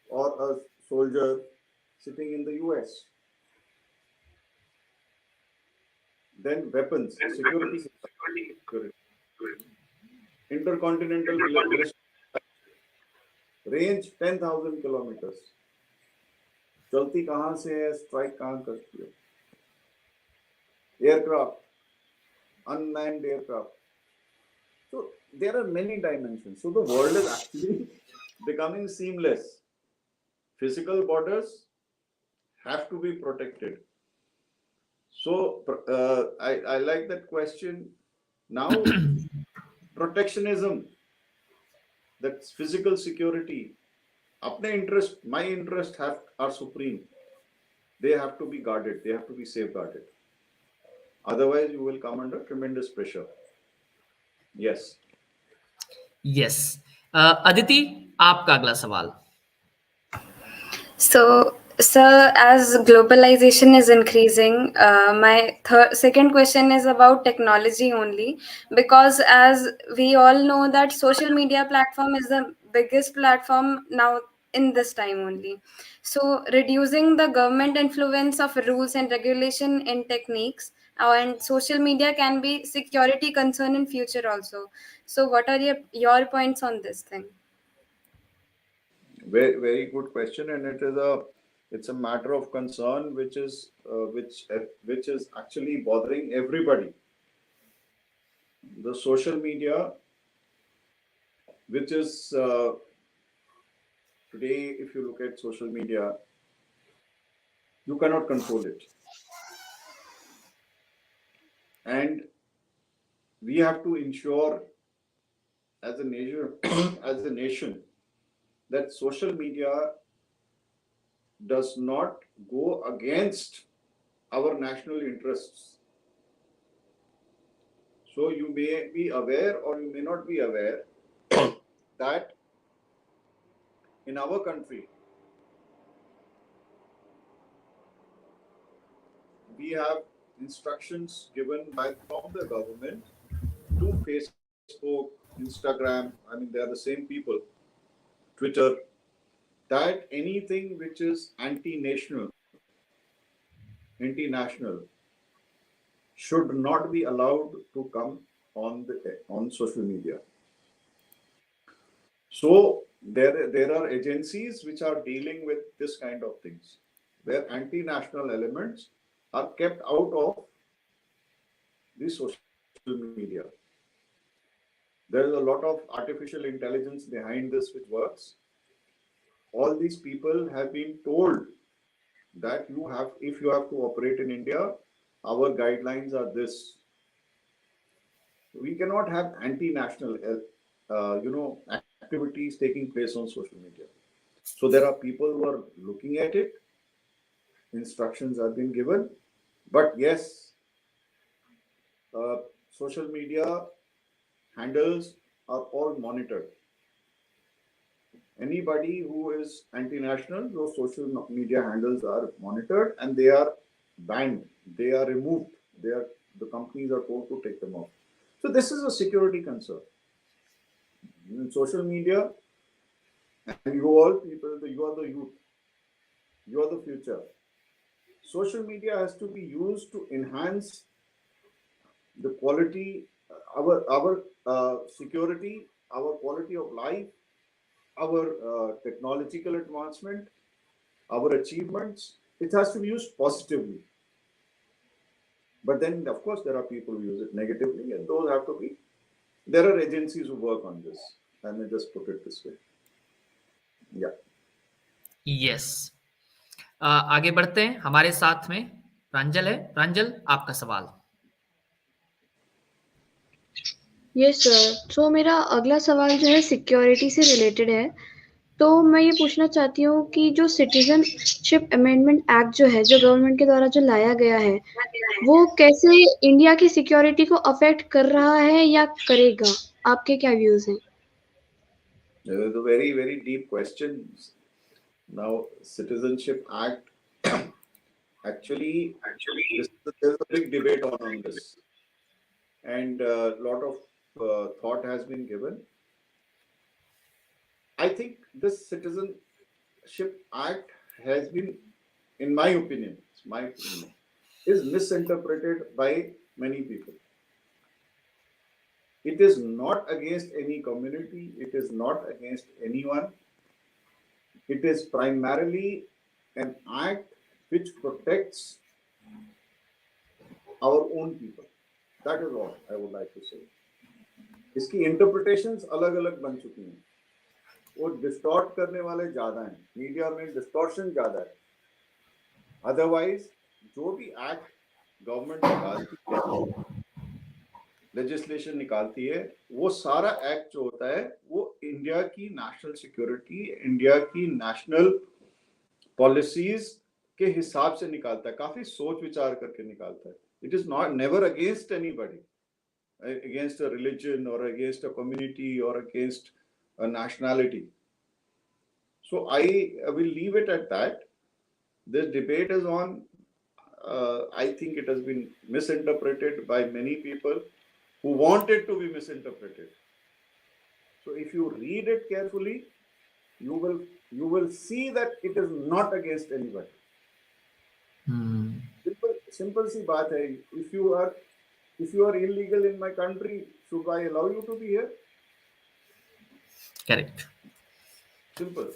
or a soldier sitting in the US. Then weapons, security, intercontinental range 10,000 kilometers. चलती कहां से है, strike कहां करती है? Aircraft, unmanned aircraft. So there are many dimensions. So the world is actually becoming seamless. Physical borders have to be protected. So I like that question. Now protectionism, that's physical security. अपने interest, my interest are supreme. They have to be guarded. They have to be safeguarded. Otherwise, you will come under tremendous pressure. Yes. Yes. Aditi, आपका अगला सवाल. So, sir, as globalization is increasing, my second question is about technology only, because as we all know that social media platform is the biggest platform now in this time only. So reducing the government influence of rules and regulation in techniques and social media can be security concern in future also. So what are your points on this thing? Very, very good question, and it's a matter of concern which is actually bothering everybody. The social media, which is today, if you look at social media, you cannot control it, and we have to ensure as a nation that social media does not go against our national interests. So you may be aware or you may not be aware that in our country, we have instructions given from the government to Facebook, Instagram, I mean, they are the same people, Twitter, that anything which is anti-national should not be allowed to come on social media. So there are agencies which are dealing with this kind of things, where anti-national elements are kept out of the social media. There is a lot of artificial intelligence behind this which works. All these people have been told that if you have to operate in India, our guidelines are this. We cannot have anti-national, activities taking place on social media. So there are people who are looking at it. Instructions have been given, but yes, social media handles are all monitored. Anybody who is anti-national, those social media handles are monitored and they are banned. They are removed. The companies are told to take them off. So this is a security concern. In social media, and you all people, you are the youth. You are the future. Social media has to be used to enhance the quality, our security, our quality of life, our technological advancement, our achievements. It has to be used positively. But then, of course, there are people who use it negatively, and those have to be. There are agencies who work on this. Let me just put it this way. Yeah. Yes. आगे बढ़ते हैं. हमारे साथ में प्रांजल है. प्रांजल, आपका सवाल. Yes sir. तो मेरा अगला सवाल जो है सिक्योरिटी से रिलेटेड है. तो मैं ये पूछना चाहती हूँ कि जो सिटीजनशिप अमेंडमेंट एक्ट जो है, जो गवर्नमेंट के द्वारा जो लाया गया है, वो कैसे इंडिया की सिक्योरिटी को अफेक्ट कर रहा है या करेगा? आपके क्या व्यूज हैं? Those are very, very deep questions. Now, Citizenship Act, actually, there's a big debate on this, and a lot of thought has been given. I think this Citizenship Act has been, in my opinion, is misinterpreted by many people. It is not against any community. It is not against anyone. It is primarily an act which protects our own people. That is all I would like to say. इसकी interpretations अलग-अलग बन चुकी हैं. वो distort करने वाले ज़्यादा हैं. मीडिया में distortion ज़्यादा है. Otherwise, जो भी act government निकालती है, legislation निकालती है, वो सारा act जो होता है, वो इंडिया की national security, इंडिया की national policies के हिसाब से निकालता है. काफी सोच विचार करके निकालता है. It is never against anybody, against a religion or against a community or against a nationality. So I will leave it at that. This debate is on. I think it has been misinterpreted by many people who want it to be misinterpreted. So if you read it carefully, you will see that it is not against anybody. Simple सी बात है. If you are illegal in my country, should I allow you to be here? Correct. Simple.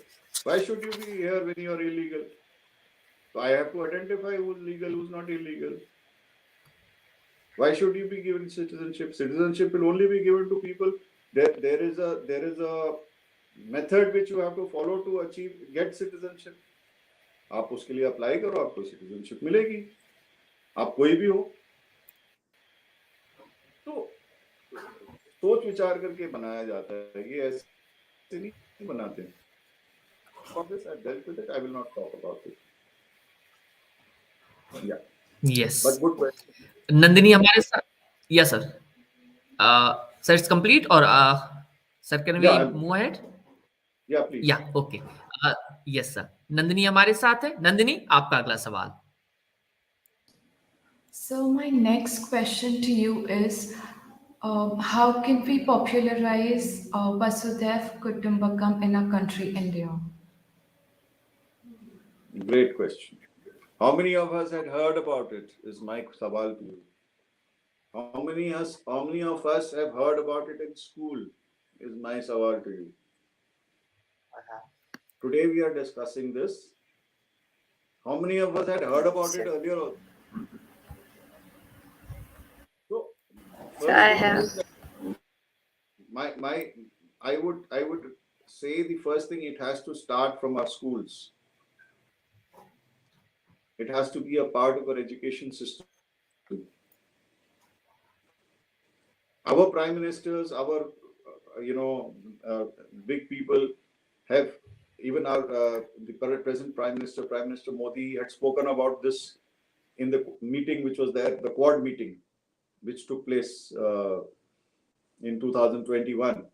Why should you be here when you are illegal? So I have to identify who's legal, who's not illegal. Why should you be given citizenship? Citizenship will only be given to people. There is a method which you have to follow to get citizenship. आप उसके लिए apply करो, आपको citizenship मिलेगी. आप कोई भी हो. तो सोच विचार करके बनाया जाता है. ये ऐसे नहीं बनाते. For this, I dealt with it. I will not talk about it. Yeah. Yes. But good question. Nandini हमारे साथ. Yes, sir. Sir, it's complete or Sir, can we move ahead? Yeah, please. Yeah, okay. Yes, sir. Nandini हमारे साथ है. नंदिनी, आपका अगला सवाल. So my next question to you is, how can we popularize Vasudhaiv Kutumbakam in our country, India? Great question. How many of us had heard about it? Is my sawal to you. How many of us have heard about it in school? Is my sawal to you. Today we are discussing this. How many of us had heard about it earlier? So I have. I would say the first thing, it has to start from our schools. It has to be a part of our education system. Our prime ministers, our big people have, even our the present prime minister Modi had spoken about this in the meeting which was there, the Quad meeting, which took place in 2021.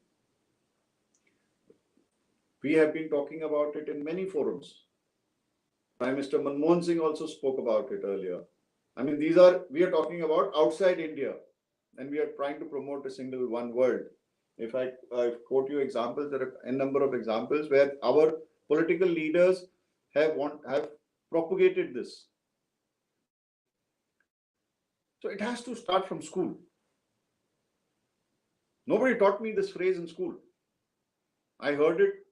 We have been talking about it in many forums. Prime Minister Manmohan Singh also spoke about it earlier. I mean, we are talking about outside India, and we are trying to promote a single one world. If I quote you examples, there are a number of examples where our political leaders have propagated this. So it has to start from school. Nobody taught me this phrase in school. I heard it,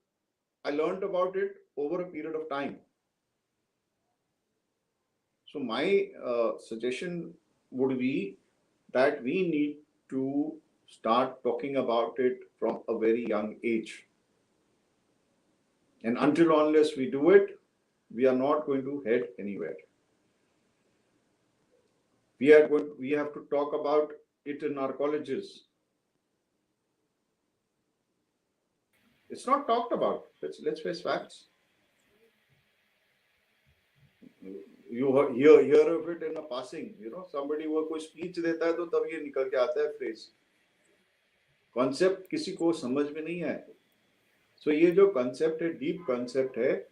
I learned about it over a period of time. So my suggestion would be that we need to start talking about it from a very young age. And unless we do it, we are not going to head anywhere. We have to talk about it in our colleges. It's not talked about. Let's face facts. You hear of it in a passing. Somebody वो कोई speech देता है तो तब ये निकल के आता है phrase. Concept किसी को समझ में नहीं आए. So ये जो concept है, deep concept है,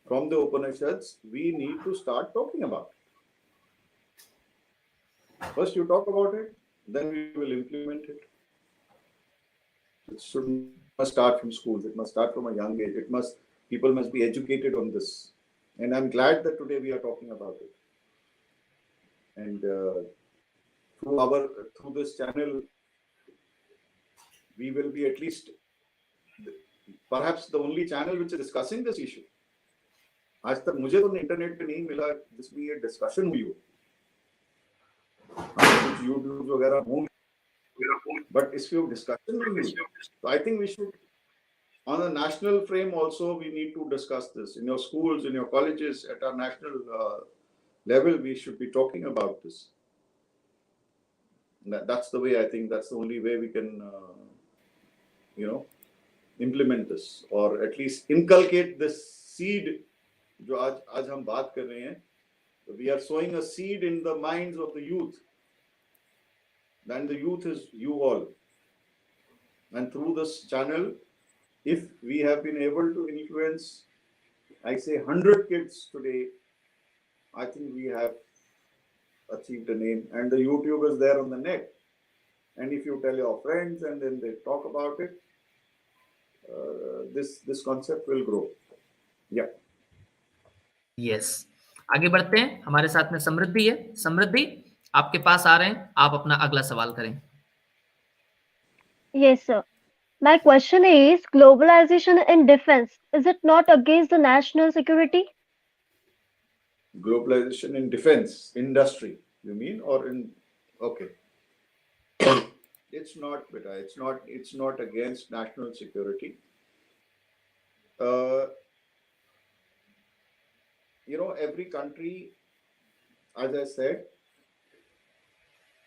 from the Upanishads, we need to start talking about it. First you talk about it, then we will implement it. It must start from schools. It must start from a young age. People must be educated on this. And I'm glad that today we are talking about it. And through this channel, we will be at least perhaps the only channel which is discussing this issue. आज तक मुझे तो internet पे नहीं मिला जिसमें ये discussion हुई हो. कुछ यूट्यूब वगैरह होंगे, but इस पे डिस्कशन नहीं हुई. So I think we should, on a national frame also, we need to discuss this in your schools, in your colleges, at our national level. We should be talking about this. That's the way, I think that's the only way we can implement this, or at least inculcate this seed जो आज हम बात कर रहे हैं. We are sowing a seed in the minds of the youth. Then the youth is you all. And through this channel, if we have been able to influence, I say 100 kids today, I think we have achieved a name. And the YouTube is there on the net. And if you tell your friends and then they talk about it, this concept will grow. Yeah. Yes. आगे बढ़ते हैं. हमारे साथ में समृद्धि है. समृद्धि, आपके पास आ रहे हैं. आप अपना अगला सवाल करें. Yes, sir. My question is, globalization in defense, is it not against the national security? Globalization in defense industry, you mean, or in, okay. It's not, beta. It's not against national security. Every country, as I said,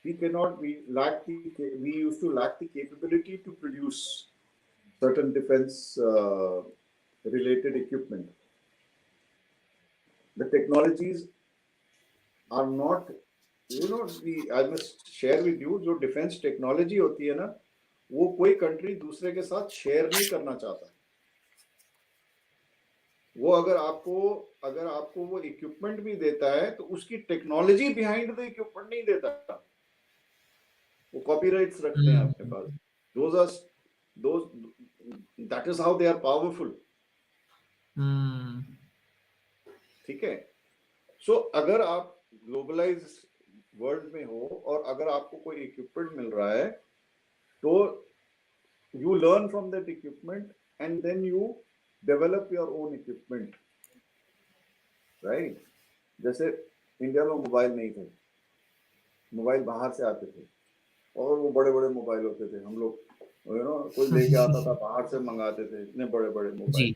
we used to lack the capability to produce certain defense related equipment. The technologies are not, I must share with you, जो defense technology होती है ना, वो कोई country दूसरे के साथ share नहीं करना चाहता। वो अगर आपको वो इक्विपमेंट भी देता है तो उसकी टेक्नोलॉजी बिहाइंड द इक्विपमेंट नहीं देता, वो कॉपीराइट्स रखते हैं अपने पास। That is how they are powerful. ठीक है। सो अगर आप ग्लोबलाइज वर्ल्ड में हो और अगर आपको कोई इक्विपमेंट मिल रहा है तो you learn from that equipment and then you develop your own equipment, right. जैसे इंडिया में मोबाइल नहीं थे, मोबाइल बाहर से आते थे और वो बड़े बड़े मोबाइल होते थे। हम लोग कोई लेके आता था बाहर से, मंगाते थे इतने बड़े बड़े मोबाइल।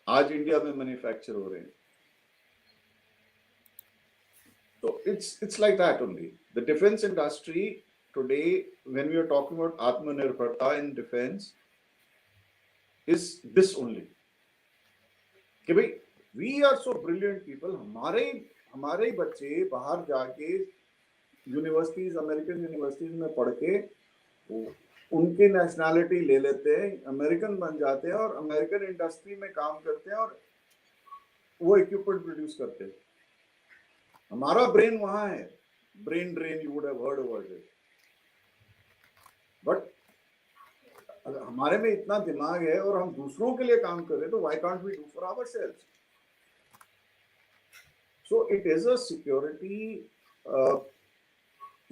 आज इंडिया में मैन्युफैक्चर हो रहे हैं। So it's like that only. The defense industry today, when we are talking about Atmanirbharta in defense, is this only. कि भाई we are so brilliant people, हमारे बच्चे बाहर जाके यूनिवर्सिटीज, अमेरिकन यूनिवर्सिटीज में पढ़ के उनकी नेशनैलिटी ले लेते हैं, अमेरिकन बन जाते हैं और अमेरिकन इंडस्ट्री में काम करते हैं और वो इक्विपमेंट प्रोड्यूस करते हैं। हमारा ब्रेन वहां है, brain drain, you would have heard about it. But अगर हमारे में इतना दिमाग है और हम दूसरों के लिए काम कर रहे हैं तो why can't we do for ourselves? So it is a security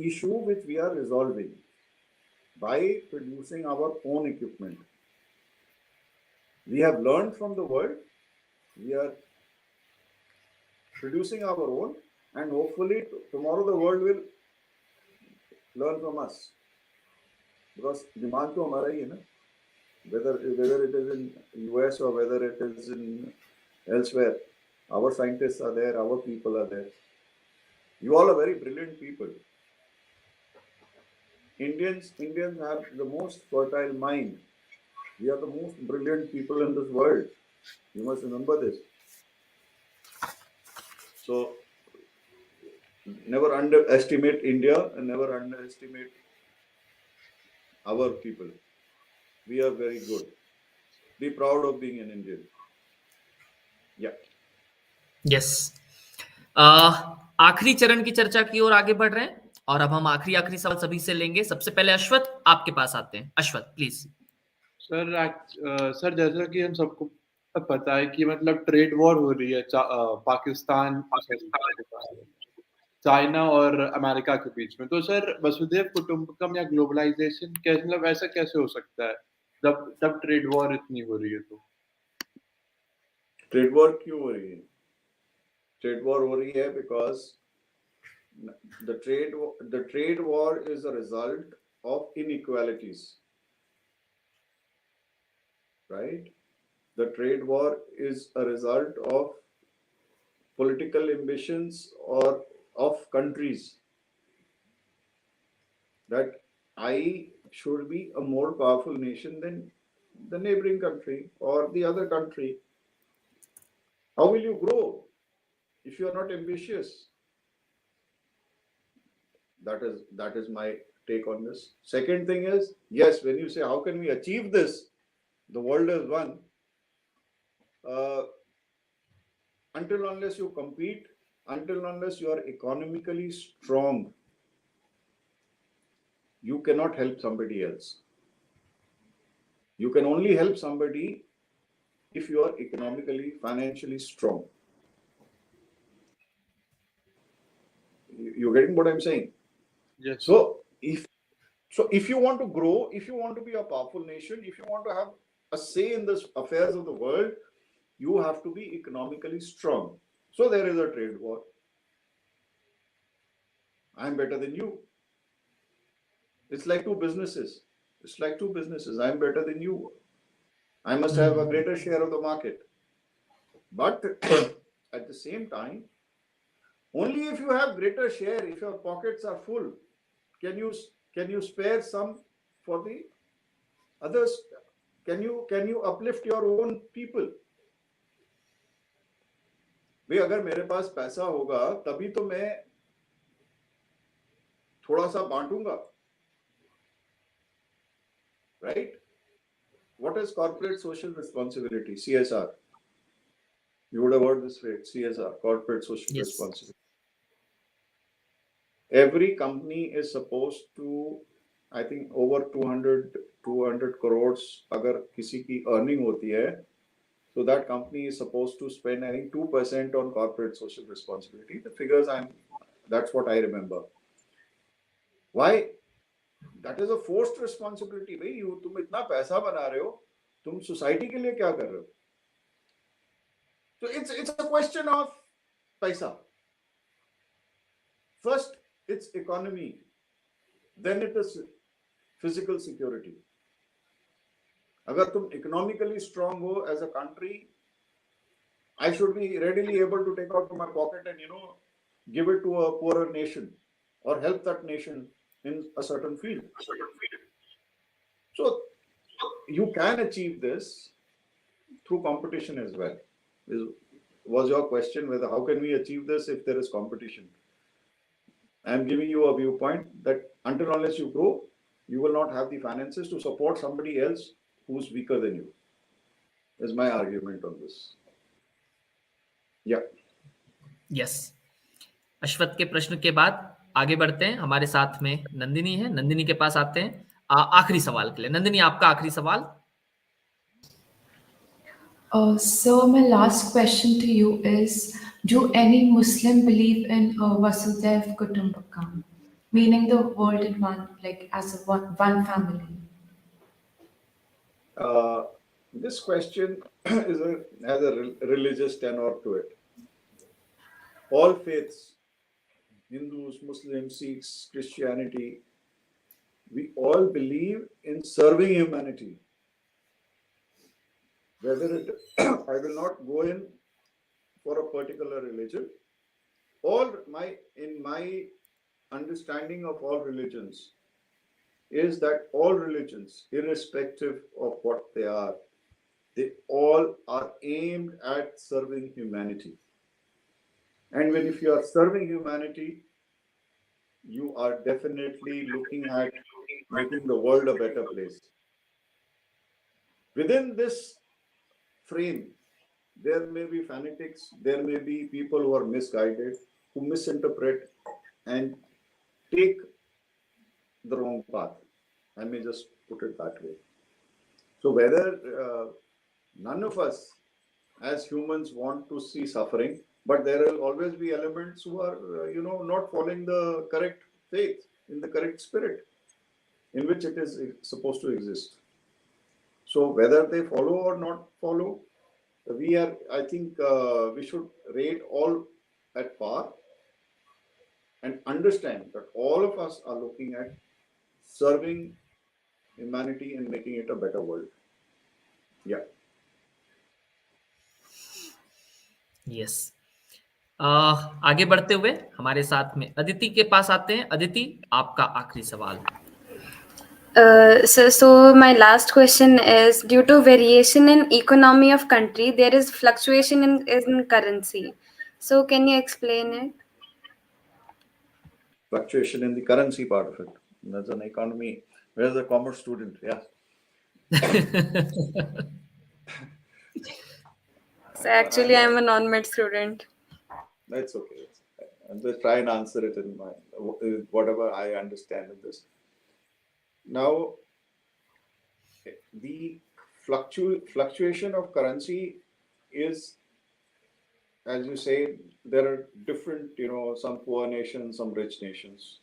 issue which we are resolving by producing our own equipment. We have learned from the world, we are producing our own, and hopefully tomorrow the world will learn from us, because demand to hamara hi hai na, whether it is in US or whether it is in elsewhere. Our scientists are there, our people are there. You all are very brilliant people. Indians have the most fertile mind. We are the most brilliant people in this world. You must remember this. So never underestimate India and never underestimate our people. We are very good. Be proud of being an Indian. Yeah. Yes. आखिरी चरण की चर्चा की ओर आगे बढ़ रहे हैं और अब हम आखिरी सवाल सभी से लेंगे। सबसे पहले अश्वथ आपके पास आते हैं। अश्वथ प्लीज। सर जैसा कि हम सबको पता है कि मतलब ट्रेड वॉर हो रही है पाकिस्तान, चाइना और अमेरिका के बीच में। तो सर वसुधैव कुटुंबकम या ग्लोबलाइजेशन कैसे, मतलब ऐसा कैसे हो सकता है जब ट्रेड वॉर इतनी हो रही है? तो ट्रेड वॉर क्यों हो रही है? ट्रेड वॉर हो रही है because the trade war is a result of inequalities, right? The trade war is a result of political ambitions or of countries that I should be a more powerful nation than the neighboring country or the other country. How will you grow if you are not ambitious? That is my take on this. Second thing is, yes, when you say how can we achieve this, the world is one. Until unless you compete, until unless you are economically strong, you cannot help somebody else. You can only help somebody if you are economically, financially strong. You're getting what I'm saying? yes. So if you want to grow, if you want to be a powerful nation, if you want to have a say in the affairs of the world, you have to be economically strong. So there is a trade war. I'm better than you. It's like two businesses. I'm better than you. I must have a greater share of the market. But at the same time, only if you have greater share, if your pockets are full, can you spare some for the others? Can you uplift your own people? भाई अगर मेरे पास पैसा होगा तभी तो मैं थोड़ा सा बांटूंगा। right? What is corporate social responsibility? CSR. You would have heard this phrase, CSR, corporate social Yes. responsibility. Every company is supposed to, I think, over 200 crores अगर किसी की earning होती है, so that company is supposed to spend, I think, 2% on corporate social responsibility. The figures that's what I remember. Why? That is a forced responsibility. भाई, तुम इतना पैसा बना रहे हो, तुम society के लिए क्या कर रहे हो? So it's a question of paisa. First, it's economy. Then it is physical security. अगर तुम economically strong हो as a country, I should be readily able to take out from my pocket and, give it to a poorer nation or help that nation in a certain field. So you can achieve this through competition as well. Was your question whether how can we achieve this if there is competition? I am giving you a viewpoint that until unless you grow, you will not have the finances to support somebody else who's weaker than you. Is my argument on this. Yeah. Yes. अश्वत्थ के प्रश्न के बाद आगे बढ़ते हैं. हमारे साथ में नंदिनी है. नंदिनी के पास आते हैं आखिरी सवाल के लिए. नंदिनी, आपका आखिरी सवाल. So my last question to you is, do any Muslim believe in Vasudhaiv Kutumbakam, meaning the world in one, like as a one family? This question has a religious tenor to it. All faiths, Hindus, Muslims, Sikhs, Christianity, we all believe in serving humanity. Whether it, I will not go in for a particular religion. In my understanding of all religions is that all religions, irrespective of what they all are aimed at serving humanity. And if you are serving humanity, you are definitely looking at making the world a better place. Within this frame, there may be fanatics, there may be people who are misguided, who misinterpret and take the wrong path. I may just put it that way. So whether none of us as humans want to see suffering, but there will always be elements who are, not following the correct faith, in the correct spirit in which it is supposed to exist. So whether they follow or not follow, I think we should rate all at par and understand that all of us are looking at serving humanity and making it a better world. Yeah. Yes. आगे बढ़ते हुए हमारे साथ में अदिति के पास आते हैं. अदिति, आपका आखिरी सवाल. So my last question is, due to variation in economy of country, there is fluctuation in currency. So can you explain it? Fluctuation in the currency part of it. That's an economy. Where's the commerce student? Yeah. So actually, I'm a non-med student. That's okay. I'm just trying to answer it in whatever I understand in this. Now, the fluctuation of currency is, as you say, there are different, some poor nations, some rich nations.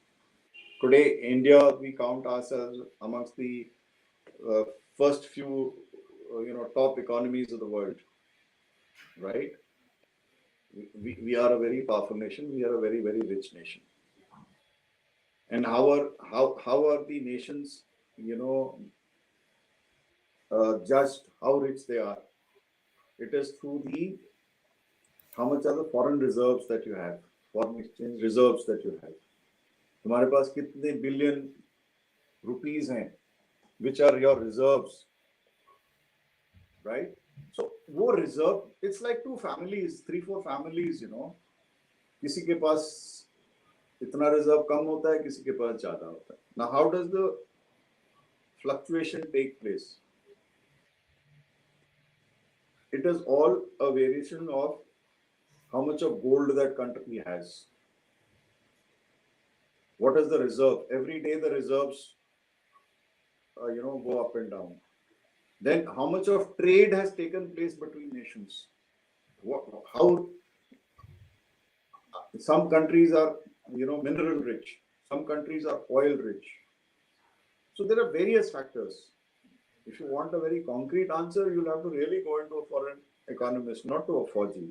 Today, India, we count ourselves amongst the first few, top economies of the world, right? We are a very powerful nation. We are a very, very rich nation. And how are the nations, judged how rich they are? It is through how much are the foreign reserves that you have, foreign exchange reserves that you have. तुम्हारे पास कितने billion rupees हैं, which are your reserves, right? So वो reserve, it's like 2 families, 3-4 families, किसी के पास इतना reserve कम होता है, किसी के पास ज़्यादा होता है. Now how does the fluctuation take place? It is all a variation of how much of gold that country has. What is the reserve? Every day the reserves, go up and down. Then how much of trade has taken place between nations? How some countries are, mineral rich. Some countries are oil rich. So there are various factors. If you want a very concrete answer, you'll have to really go into a foreign economist, not to a Fauji.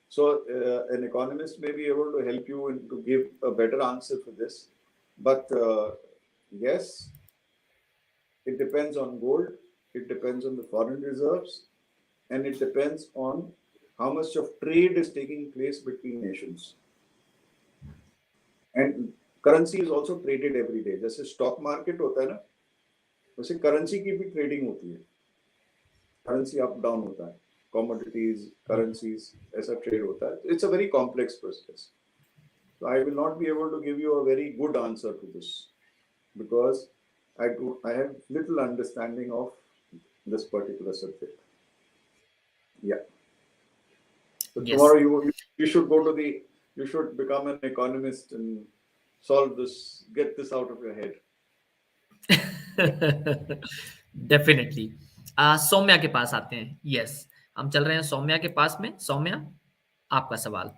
So an economist may be able to help you to give a better answer for this. But yes, it depends on gold, it depends on the foreign reserves, and it depends on how much of trade is taking place between nations. And currency is also traded every day. जैसे stock market होता है ना, वैसे currency की भी trading होती है. Currency up down होता है. Commodities, currencies, ऐसा trade होता है. It's a very complex process. So I will not be able to give you a very good answer to this because I have little understanding of this particular subject. Yeah. So Yes. tomorrow you should you should become an economist and solve this, get this out of your head. Definitely. Soumya के पास आते हैं। Yes, हम चल रहे हैं सौम्या के पास में। सौम्या, आपका सवाल।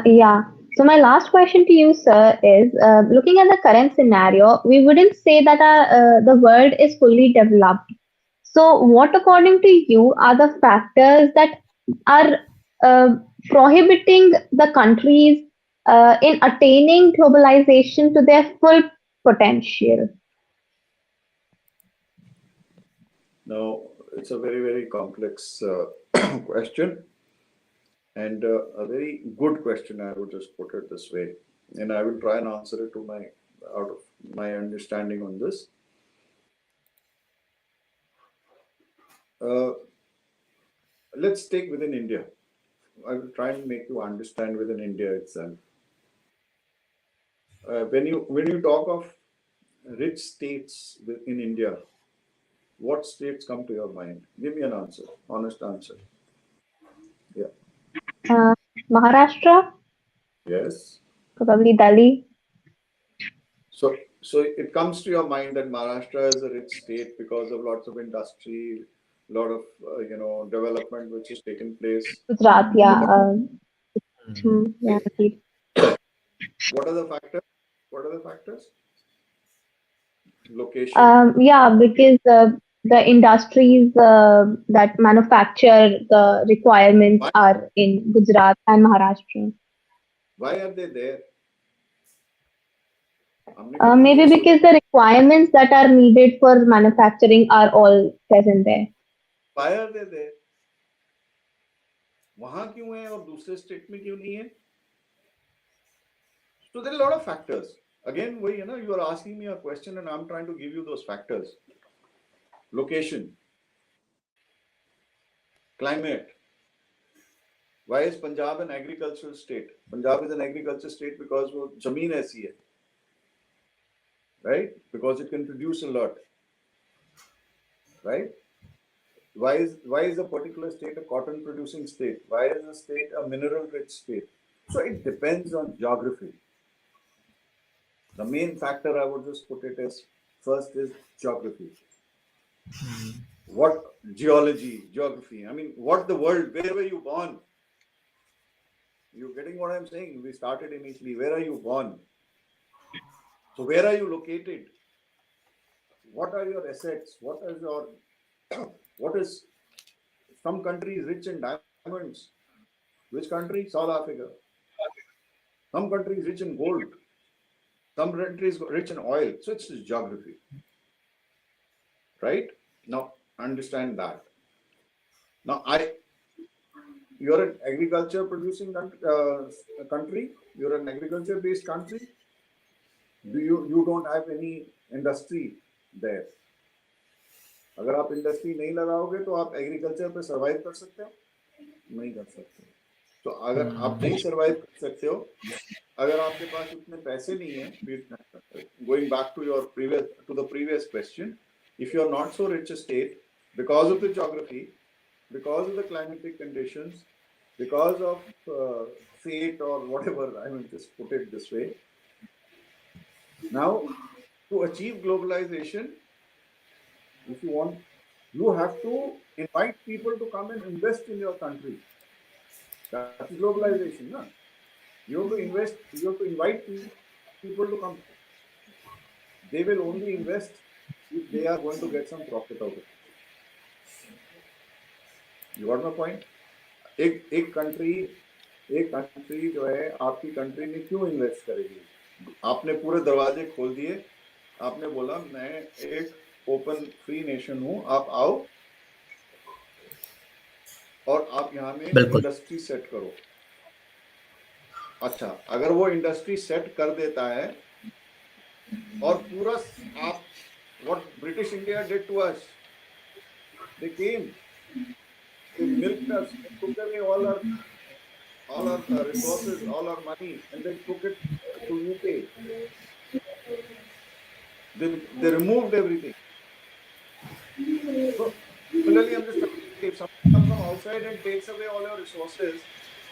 Yeah. So my last question to you, sir, is looking at the current scenario, we wouldn't say that the world is fully developed. So what, according to you, are the factors that are prohibiting the countries in attaining globalization to their full potential? Now, it's a very, very complex question and a very good question. I would just put it this way, and I will try and answer it out of my understanding on this. Let's take within India. I will try and make you understand within India itself. When you talk of rich states in India, what states come to your mind? Give me an answer, honest answer. Yeah. Maharashtra? Yes. Probably Delhi. So it comes to your mind that Maharashtra is a rich state because of lots of industry, lot of development which has taken place. Gujarat, yeah. Yeah. What are the factors? Location. Yeah, because the industries that manufacture the requirements are in Gujarat and Maharashtra. Why are they there? Maybe because the requirements that are needed for manufacturing are all present there. Why are they there? वहाँ क्यों है और दूसरे state में क्यों नहीं है? So there are a lot of factors. Again, you are asking me a question and I'm trying to give you those factors. Location, climate. Why is Punjab an agricultural state? Punjab is an agricultural state because वो जमीन ऐसी है, right? Because it can produce a lot, right? Why is a particular state a cotton producing state? Why is a state a mineral rich state? So it depends on geography. The main factor I would just put it as first is geography. What geography? I mean, what the world, where were you born? You're getting what I'm saying? We started initially. Where are you born? So where are you located? What are your assets? What is some countries rich in diamonds? Which country? South Africa. Some countries rich in gold. Some countries rich in oil. So it's geography. Right? Now, understand that. Now, you're an agriculture producing country. You're an agriculture based country. You don't have any industry there. अगर आप industry नहीं लगाओगे तो आप agriculture पे survive कर सकते हो? नहीं कर सकते। तो अगर आप नहीं सर्वाइव कर सकते हो, अगर आपके पास उतने पैसे नहीं है, going back to the previous question, if you are not so rich a state, because of the geography, because of the climatic conditions, because of fate or whatever, I mean, just put it this way. Now, to achieve globalization, if you want, you have to invite people to come and invest in your country. That's globalization, no? You have to invest, you have to invite people to come. They will only invest if they are going to get some profit out of it. You got my point? एक country जो है आपकी country में क्यों invest करेगी? आपने पूरे दरवाजे खोल दिए, आपने बोला मैं एक ओपन फ्री नेशन हूं, आप आओ और आप यहाँ में इंडस्ट्री सेट करो. अच्छा, अगर वो इंडस्ट्री सेट कर देता है और पूरा आप what British India did to us, they came, they milked us, they took away all our resources, all our money, and they took it to UK. They removed everything. So similarly, I'm just trying to say, if someone comes from outside and takes away all your resources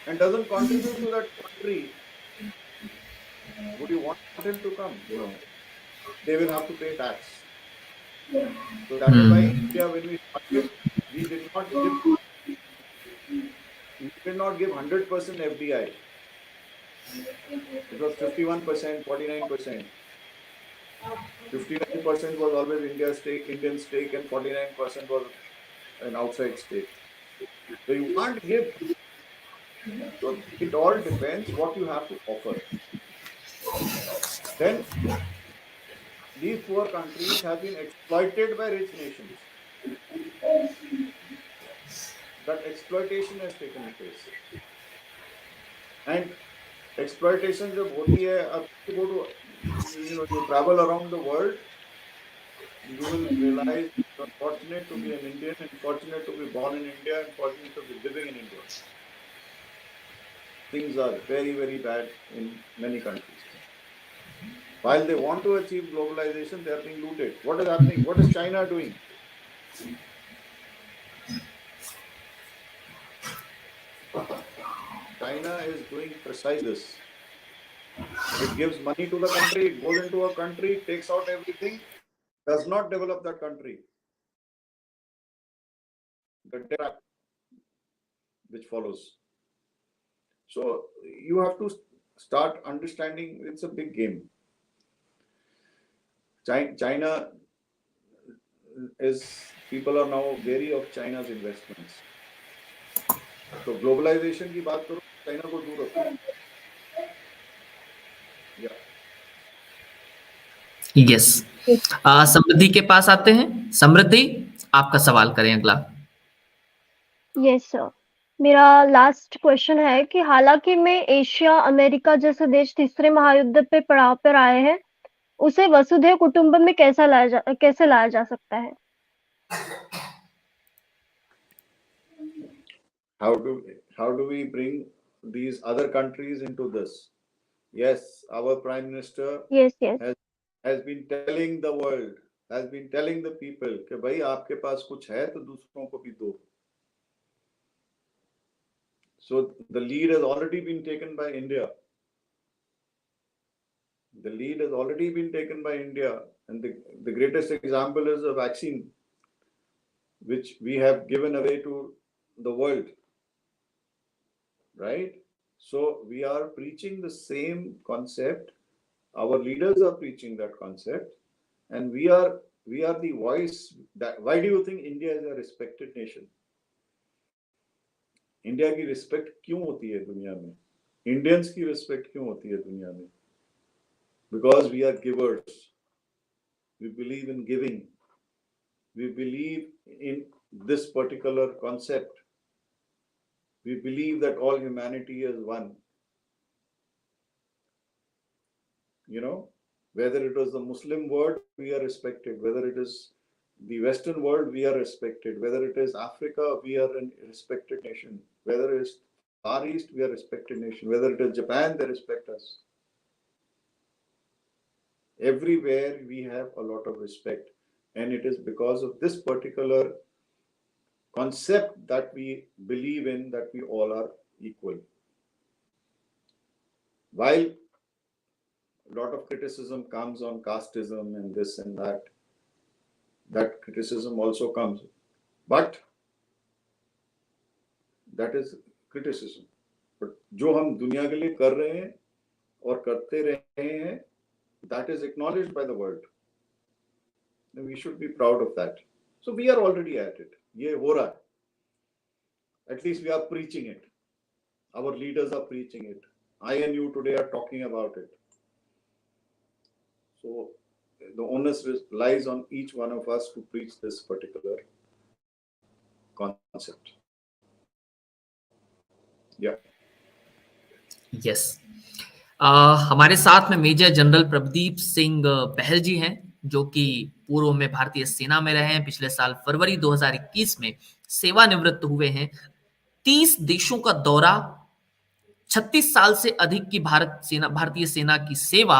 and doesn't contribute to that country, would you want him to come? No. They will have to pay tax. So that is why India, when we started, we did not give 100% FDI. It was 51%, 49%. 59% was always Indian stake, and 49% was an outside stake. So you can't give. So it all depends what you have to offer. Then these poor countries have been exploited by rich nations. That exploitation has taken place. And exploitation जब होती है, you travel around the world, you will realize you're fortunate to be an Indian and fortunate to be born in India and fortunate to be living in India. Things are very, very bad in many countries. While they want to achieve globalization, they are being looted. What is happening? What is China doing? China is doing precisely this. It gives money to the country, it goes into a country, takes out everything, does not develop that country. The debt which follows. So you have to start understanding it's a big game. China is, people are now wary of China's investments. So globalization की बात करो, China को दूर रखो. Yes, समृद्धि के पास आते हैं. समृद्धि, आपका सवाल करें अगला. यस सर, मेरा लास्ट क्वेश्चन है कि हालांकि में एशिया, अमेरिका जैसे देश तीसरे महायुद्ध पे पड़ाव पर आए हैं, उसे वसुधैव कुटुंबकम में कैसे लाया जा सकता है? How do we bring these other countries into this? Yes, our Prime Minister has been telling the world, has been telling the people कि भाई आपके पास कुछ है तो दूसरों को भी दो. So the lead has already been taken by India. The lead has already been taken by India, and the greatest example is a vaccine which we have given away to the world. Right? So we are preaching the same concept. Our leaders are preaching that concept, and we are the voice. Why do you think India is a respected nation? India की respect क्यों होती है दुनिया में? Indians की respect क्यों होती है दुनिया में? Because we are givers. We believe in giving. We believe in this particular concept. We believe that all humanity is one. You know, whether it is the Muslim world, we are respected. Whether it is the Western world, we are respected. Whether it is Africa, we are a respected nation. Whether it is Far East, we are a respected nation. Whether it is Japan, they respect us. everywhere we have a lot of respect, and it is because of this particular concept that we believe in, that we all are equal. While a lot of criticism comes on casteism and this and that criticism also comes, but that is criticism. But जो हम दुनिया के लिए कर रहे हैं और करते रहे हैं, that is acknowledged by the world. And we should be proud of that. So we are already at it. ये हो रहा है. At least we are preaching it. Our leaders are preaching it. I and you today are talking about it. So the onus lies on each one of us to preach this particular concept. Yeah. Yes. हमारे साथ में major general Prabhdeep Singh बहल जी हैं, जो कि पूर्व में भारतीय सेना में रहे हैं। पिछले साल फरवरी 2021 में सेवानिवृत्त हुए हैं। 30 देशों का दौरा, 36 साल से अधिक की भारतीय सेना की सेवा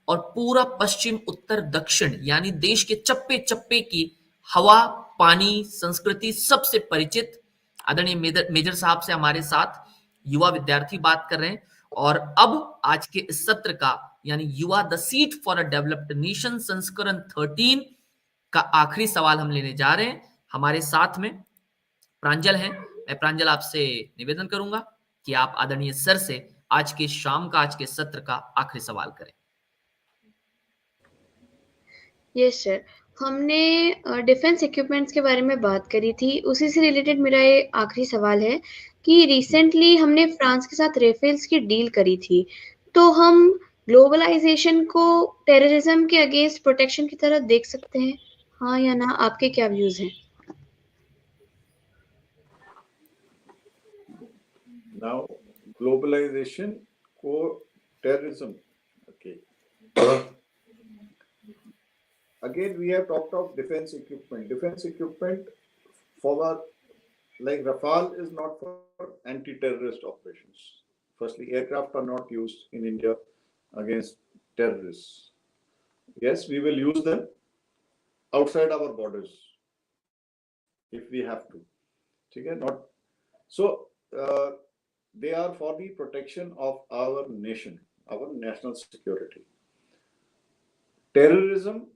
और पूरा पश्चिम उत्तर दक्षिण यानी देश के चप्पे चप्पे की हवा, पानी, संस्कृति सबसे परिचित आदरणीय मेजर साहब से हमारे साथ युवा विद्यार्थी बात कर रहे हैं। और अब आज के इस सत्र का यानी युवा the seat for a developed nation संस्करण 13 का आखिरी सवाल हम लेने जा रहे हैं। हमारे साथ में प्रांजल हैं। मैं प्रांजल आपसे निवेदन करूंगा कि आप आदरणीय सर से आज के सत्र का आखिरी सवाल करें। यस सर, हमने डिफेंस इक्विपमेंट्स के बारे में बात करी थी। उसी से रिलेटेड मेरा ये आखिरी सवाल है कि रिसेंटली हमने फ्रांस के साथ रेफेल्स की डील करी थी, तो हम ग्लोबलाइजेशन को टेररिज्म के अगेंस्ट प्रोटेक्शन की तरह देख सकते हैं, हाँ या ना? आपके क्या व्यूज हैं? Now, globalization को terrorism. Okay. Again, we have talked of defense equipment. Defense equipment for like Rafale is not for anti-terrorist operations. Firstly, aircraft are not used in India against terrorists. Yes, we will use them outside our borders if we have to. Okay, not so. They are for the protection of our nation, our national security. Terrorism.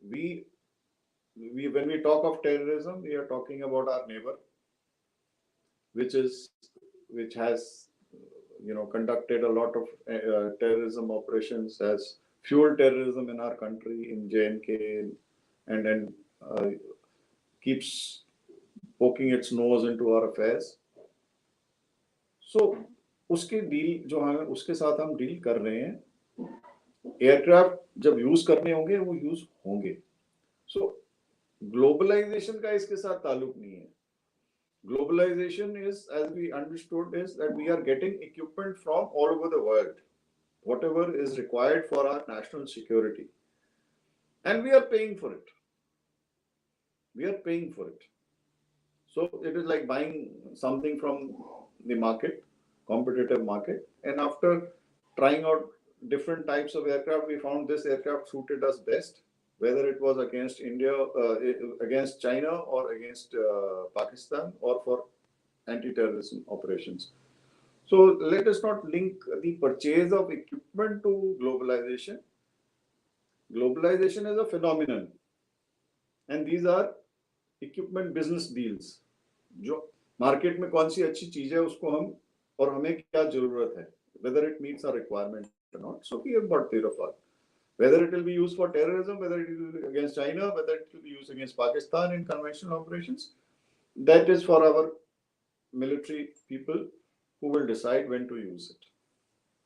When we talk of terrorism, we are talking about our neighbor, which has conducted a lot of terrorism operations, has fueled terrorism in our country, in J&K, and then keeps poking its nose into our affairs. So उसके deal जो है उसके साथ हम deal कर रहे हैं, aircraft जब यूज करने होंगे वो यूज होंगे। सो ग्लोबलाइजेशन का इसके साथ ताल्लुक नहीं है। Globalisation is, as we understood, is that we are getting equipment from all over the world, whatever is required for our national security, and we are paying for it. So it is like buying something from the market, competitive market, and after trying out different types of aircraft, we found this aircraft suited us best, whether it was against India, against China, or against Pakistan, or for anti-terrorism operations. So let us not link the purchase of equipment to globalization. Globalization is a phenomenon, and these are equipment business deals. जो market में कौन सी अच्छी चीज है उसको हम और हमें क्या जरूरत है, whether it meets our requirement or not. So we have bought the Rafale. Whether it will be used for terrorism, whether it will be against China, whether it will be used against Pakistan in conventional operations, that is for our military people who will decide when to use it.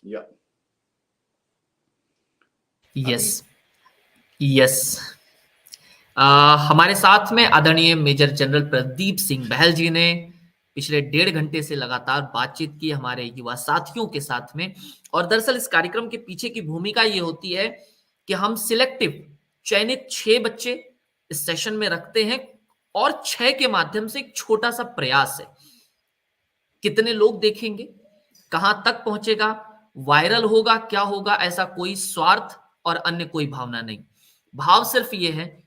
Yeah. Yes. हमारे साथ में आदरणीय major general Pradeep Singh बहल जी ने पिछले 1.5 घंटे से लगातार बातचीत की हमारे युवा साथियों के साथ में। और दरअसल इस कार्यक्रम के पीछे की भूमिका ये होती है कि हम सिलेक्टिव चयनित 6 बच्चे इस सेशन में रखते हैं और 6 के माध्यम से एक छोटा सा प्रयास है। कितने लोग देखेंगे, कहां तक पहुंचेगा, वायरल होगा क्या होगा ऐसा कोई स्वार्थ और अन्य कोई भावना नहीं। भाव सिर्फ ये है,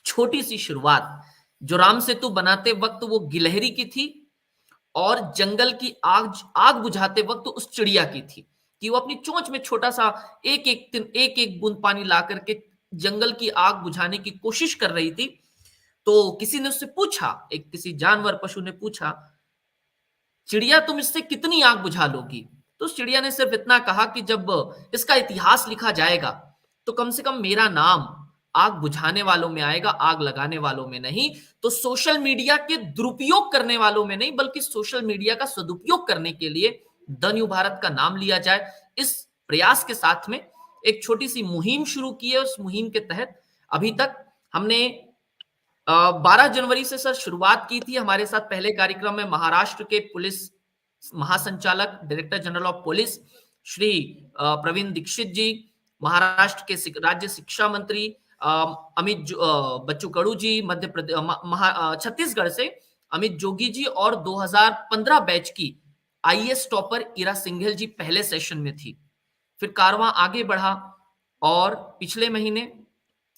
छोटी सी शुरुआत जो राम सेतु बनाते वक्त वो गिलहरी की थी और जंगल की आग आग बुझाते वक्त उस चिड़िया की थी, कि वो अपनी चोंच में छोटा सा एक एक बूंद पानी ला करके जंगल की आग बुझाने की कोशिश कर रही थी। तो किसी ने उससे पूछा, एक किसी जानवर पशु ने पूछा, चिड़िया तुम इससे कितनी आग बुझा लोगी? तो उस चिड़िया ने सिर्फ इतना कहा कि जब इसका इतिहास लिखा जाएगा तो कम से कम मेरा नाम आग बुझाने वालों में आएगा, आग लगाने वालों में नहीं। तो सोशल मीडिया के दुरुपयोग करने वालों में नहीं, बल्कि सोशल मीडिया का सदुपयोग करने के लिए द न्यू भारत का नाम लिया जाए। इस प्रयास के साथ में एक छोटी सी मुहिम शुरू की है। उस मुहिम के तहत अभी तक हमने 12 जनवरी से सर शुरुआत की थी। हमारे साथ पहले कार्यक्रम में महाराष्ट्र के पुलिस महासंचालक, director general of police Shri Pravin Dikshit ji, Maharashtra के राज्य शिक्षा मंत्री अमित बच्चू कडू जी, मध्य प्रदेश छत्तीसगढ़ से अमित जोगी जी, और 2015 बैच की आईएएस टॉपर इरा सिंघल जी पहले सेशन में थी। फिर कारवां आगे बढ़ा और पिछले महीने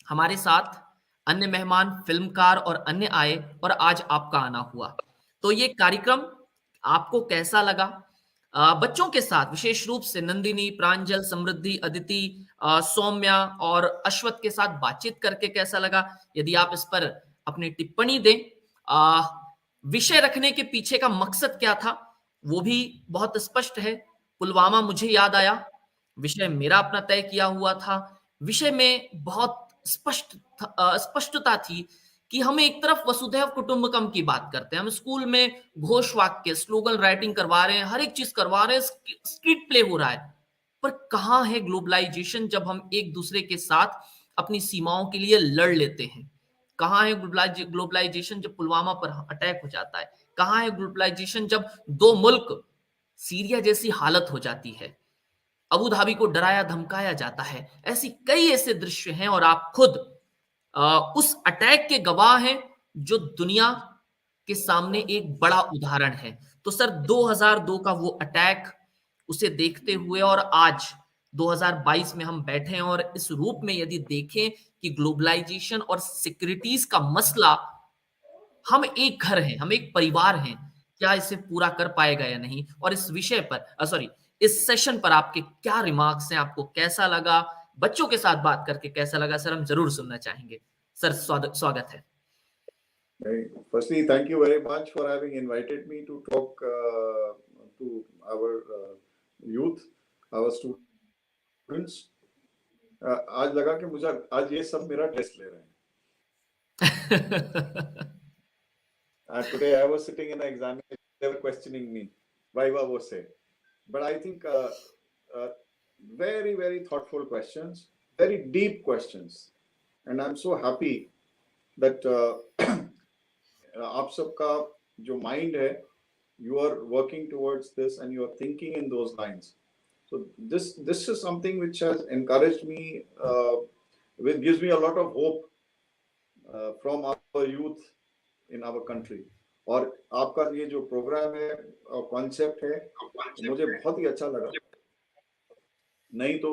हमारे साथ अन्य मेहमान, फिल्मकार और अन्य आए, और आज आपका आना हुआ। तो ये कार्यक्रम आपको कैसा लगा? बच्चों के साथ विशेष रूप से नंदिनी, प्रांजल, समृद्धि, अदिति, सौम्या और अश्वथ के साथ बातचीत करके कैसा लगा? यदि आप इस पर अपनी टिप्पणी दें। विषय रखने के पीछे का मकसद क्या था वो भी बहुत स्पष्ट है। पुलवामा मुझे याद आया, विषय मेरा अपना तय किया हुआ था। विषय में बहुत स्पष्टता थी कि हम एक तरफ वसुधैव कुटुंबकम की बात करते हैं, हम स्कूल में घोष वाक्य, स्लोगन राइटिंग करवा रहे हैं, हर एक चीज करवा रहे हैं, स्ट्रीट प्ले हो रहा है, पर कहां है ग्लोबलाइजेशन जब हम एक दूसरे के साथ अपनी सीमाओं के लिए लड़ लेते हैं? कहां है ग्लोबलाइजेशन जब पुलवामा पर अटैक हो जाता है? कहां है ग्लोबलाइजेशन जब दो मुल्क, सीरिया जैसी हालत हो जाती है, अबू धाबी को डराया धमकाया जाता है? ऐसी कई ऐसे दृश्य हैं और आप खुद उस अटैक के गवाह हैं जो दुनिया के सामने एक बड़ा उदाहरण है। तो सर 2002 का वो अटैक, उसे देखते हुए और आज 2022 में हम बैठे हैं और इस रूप में यदि देखें कि ग्लोबलाइजेशन और सिक्योरिटीज का मसला, हम एक घर हैं, हम एक परिवार हैं, क्या इसे पूरा कर पाएगा या नहीं? और इस विषय पर सॉरी इस सेशन पर आपके क्या रिमार्क्स हैं? आपको कैसा लगा? बच्चों के साथ बात करके कैसा लगा सर? हम जरूर सुनना चाहेंगे। सर स्वागत है। Firstly, thank you very much for having invited me to talk to our youth, our students. आज लगा कि मुझे आज ये सब मेरा टेस्ट ले रहे हैं। Today I was sitting in an examination, they were questioning me, Viva was say. But I think very, very thoughtful questions, very deep questions. And I'm so happy that आप सबका जो mind है, you are working towards this and you are thinking in those lines. So this is something which has encouraged me, which gives me a lot of hope from our youth in our country. और आपका ये जो programme है और concept है मुझे बहुत ही अच्छा लगा। नहीं तो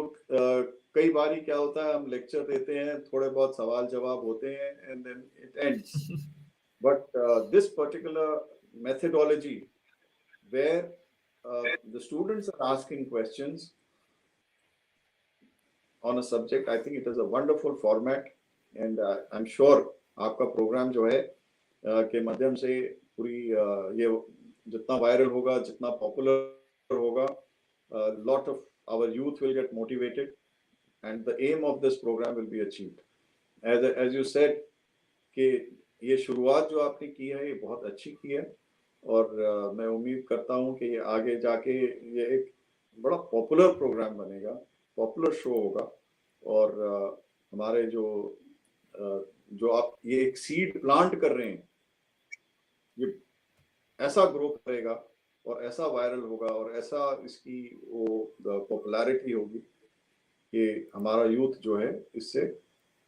कई बार क्या होता है, हम लेक्चर देते हैं, थोड़े बहुत सवाल जवाब होते हैं and then it ends. But this particular methodology where the students are asking questions on a subject, I think it is a wonderful format and I'm sure आपका प्रोग्राम जो है के माध्यम से पूरी ये जितना वायरल होगा, जितना पॉपुलर होगा, lot of our youth will get motivated and the aim of this program will be achieved. As you said कि ये शुरुआत जो आपने की है ये बहुत अच्छी की है और मैं उम्मीद करता हूँ कि आगे जाके ये एक बड़ा पॉपुलर प्रोग्राम बनेगा, पॉपुलर शो होगा और हमारे जो आप ये एक सीड प्लांट कर रहे हैं, ये ऐसा ग्रो करेगा और ऐसा वायरल होगा और ऐसा इसकी वो पॉपुलैरिटी होगी कि हमारा यूथ जो है इससे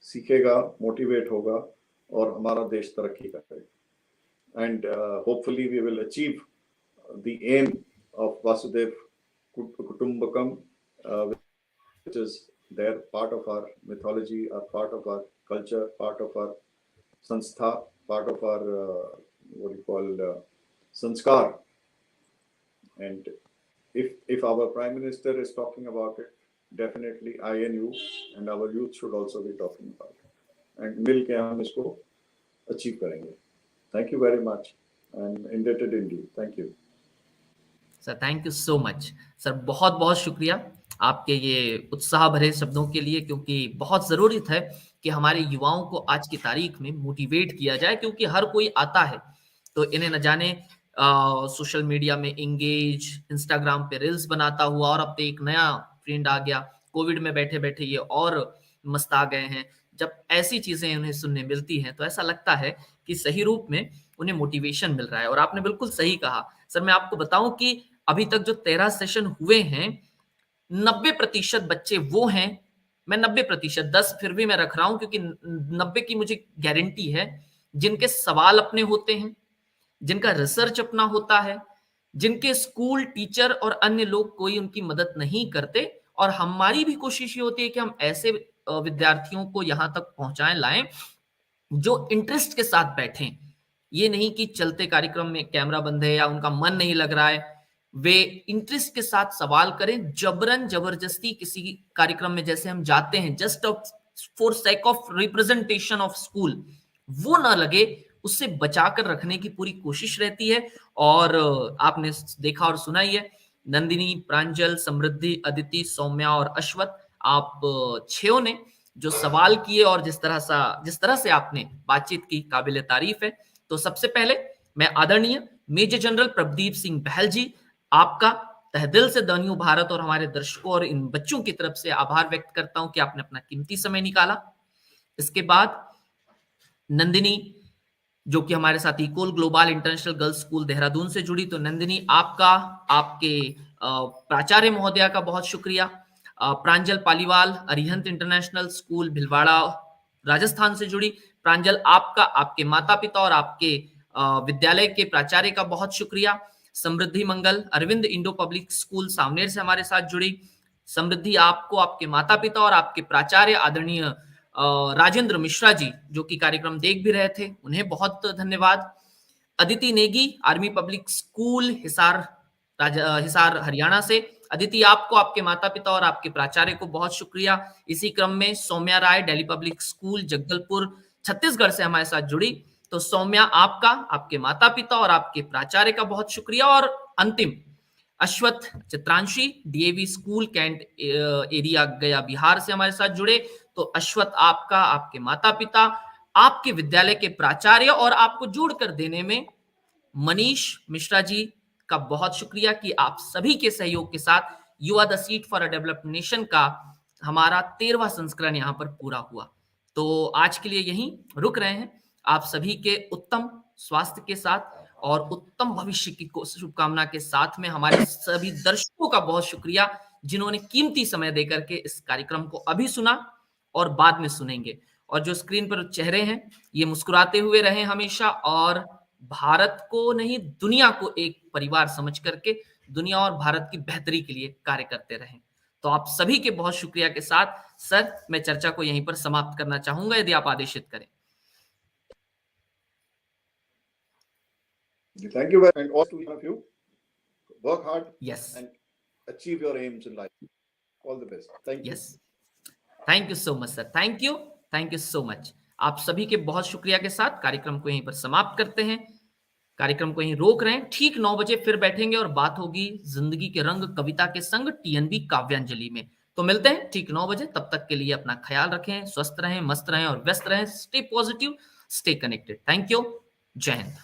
सीखेगा, मोटिवेट होगा और हमारा देश तरक्की करेगा। And hopefully we will achieve the aim of वासुदेव Kutumbakam, which is their part of our mythology, or part of our culture, part of our sanstha, part of our sanskar. And if our Prime Minister is talking about it, definitely I and you and our youth should also be talking about it. And मिल के हम इसको achieve करेंगे. Thank you very much. I'm indebted indeed. Thank you. Sir thank you so much sir, बहुत बहुत शुक्रिया आपके ये उत्साह भरे शब्दों के लिए, क्योंकि बहुत जरूरी है कि हमारे युवाओं को आज की तारीख में मोटिवेट किया जाए, क्योंकि हर कोई आता है तो इन्हें न जाने सोशल मीडिया में इंगेज, इंस्टाग्राम पे रील्स बनाता हुआ, और अब तो एक नया ट्रेंड आ गया, कोविड में बैठे बैठे ये और मस्त आ गए हैं। जब ऐसी चीजें उन्हें सुनने मिलती हैं तो ऐसा लगता है कि सही रूप में उन्हें मोटिवेशन मिल रहा है। और आपने बिल्कुल सही कहा सर, मैं आपको बताऊं कि अभी तक जो 13 सेशन हुए हैं, 90% बच्चे वो हैं, मैं 90%, 10 फिर भी मैं रख रहा हूं क्योंकि 90 की मुझे गारंटी है, जिनके सवाल अपने होते हैं, जिनका रिसर्च अपना होता है, जिनके स्कूल टीचर और अन्य लोग कोई उनकी मदद नहीं करते। और हमारी भी कोशिश ये होती है कि हम ऐसे विद्यार्थियों को यहां तक पहुंचाएं, लाएं जो इंटरेस्ट के साथ बैठें। ये नहीं कि चलते कार्यक्रम में कैमरा बंद है या उनका मन नहीं लग रहा है, वे इंटरेस्ट के साथ सवाल करें। जबरन जबरदस्ती किसी कार्यक्रम में जैसे हम जाते हैं just for sake of representation of school, वो ना लगे, उससे बचाकर रखने की पूरी कोशिश रहती है। और आपने देखा और सुना ही है, नंदिनी, प्रांजल, समृद्धि, अदिति, सौम्या और अश्वथ, आप 6 ने जो सवाल किए और जिस तरह से आपने बातचीत की, काबिले तारीफ है। तो सबसे पहले मैं आदरणीय मेजर जनरल प्रभदीप सिंह बहल जी, आपका तहे दिल से द न्यू भारत और हमारे दर्शकों और इन बच्चों की तरफ से आभार व्यक्त करता हूं कि आपने अपना कीमती समय निकाला। इसके बाद नंदिनी, जो कि हमारे साथ इकोल global international girls school Dehradun से जुड़ी। तो नंदिनी, आपका, आपके प्राचार्य महोदया का बहुत शुक्रिया। प्रांजल पालीवाल, अरिहंत इंटरनेशनल स्कूल भिलवाड़ा राजस्थान से जुड़ी। प्रांजल, आपका, आपके माता पिता और आपके विद्यालय के प्राचार्य का बहुत शुक्रिया। Samriddhi Mangal, Arvind Indo public school Savner से हमारे साथ जुड़ी। समृद्धि, आपको, आपके माता पिता और आपके प्राचार्य आदरणीय राजेंद्र मिश्रा जी, जो कि कार्यक्रम देख भी रहे थे, उन्हें बहुत धन्यवाद। Aditi Negi, army public school Hisar Haryana से। अदिति, आपको, आपके माता पिता और आपके प्राचार्य को बहुत शुक्रिया। इसी क्रम में सौम्या राय, दिल्ली पब्लिक स्कूल जगदलपुर छत्तीसगढ़ से हमारे साथ जुड़ी। तो सौम्या, आपका, आपके माता पिता और आपके प्राचार्य का बहुत शुक्रिया। और अंतिम, Ashwath Chitranshi, DAV school cantt area Gaya Bihar से हमारे साथ जुड़े। तो अश्वत्थ, आपका, आपके माता पिता, आपके विद्यालय के प्राचार्य और आपको जोड़कर देने में मनीष मिश्रा जी का बहुत शुक्रिया कि आप सभी के सहयोग के साथ you are the seat for a developed nation का हमारा 13वां संस्करण यहाँ पर पूरा हुआ। तो आज के लिए यहीं रुक रहे हैं। आप सभी के उत्तम स्वास्थ्य के साथ और उत्तम भविष्य की शुभकामना के साथ में हमारे सभी दर्शकों का बहुत शुक्रिया, जिन्होंने कीमती समय देकर के इस कार्यक्रम को अभी सुना और बाद में सुनेंगे। और जो स्क्रीन पर चेहरे हैं, ये मुस्कुराते हुए रहे हमेशा, और भारत को नहीं, दुनिया को एक परिवार समझ करके दुनिया और भारत की बेहतरी के लिए कार्य करते रहें। तो आप सभी के बहुत शुक्रिया के साथ सर, मैं चर्चा को यहीं पर समाप्त करना चाहूंगा, यदि आप आदेशित करें। Thank you, and all to each of you. Work hard. Yes. And achieve your aims in life. All the best. Thank you. Yes. Thank you so much, sir. Thank you so much. आप सभी के बहुत शुक्रिया के साथ कार्यक्रम को यहीं पर समाप्त करते हैं। कार्यक्रम को यहीं रोक रहे हैं। ठीक 9 बजे फिर बैठेंगे और बात होगी जिंदगी के रंग कविता के संग टीएनबी काव्यांजलि में। तो मिलते हैं ठीक 9 बजे। तब तक के लिए अपना ख्याल रखें, स्वस्थ रहें, मस्त रहें और व्यस्त रहें। Stay positive, stay connected. Thank you. जय हिंद।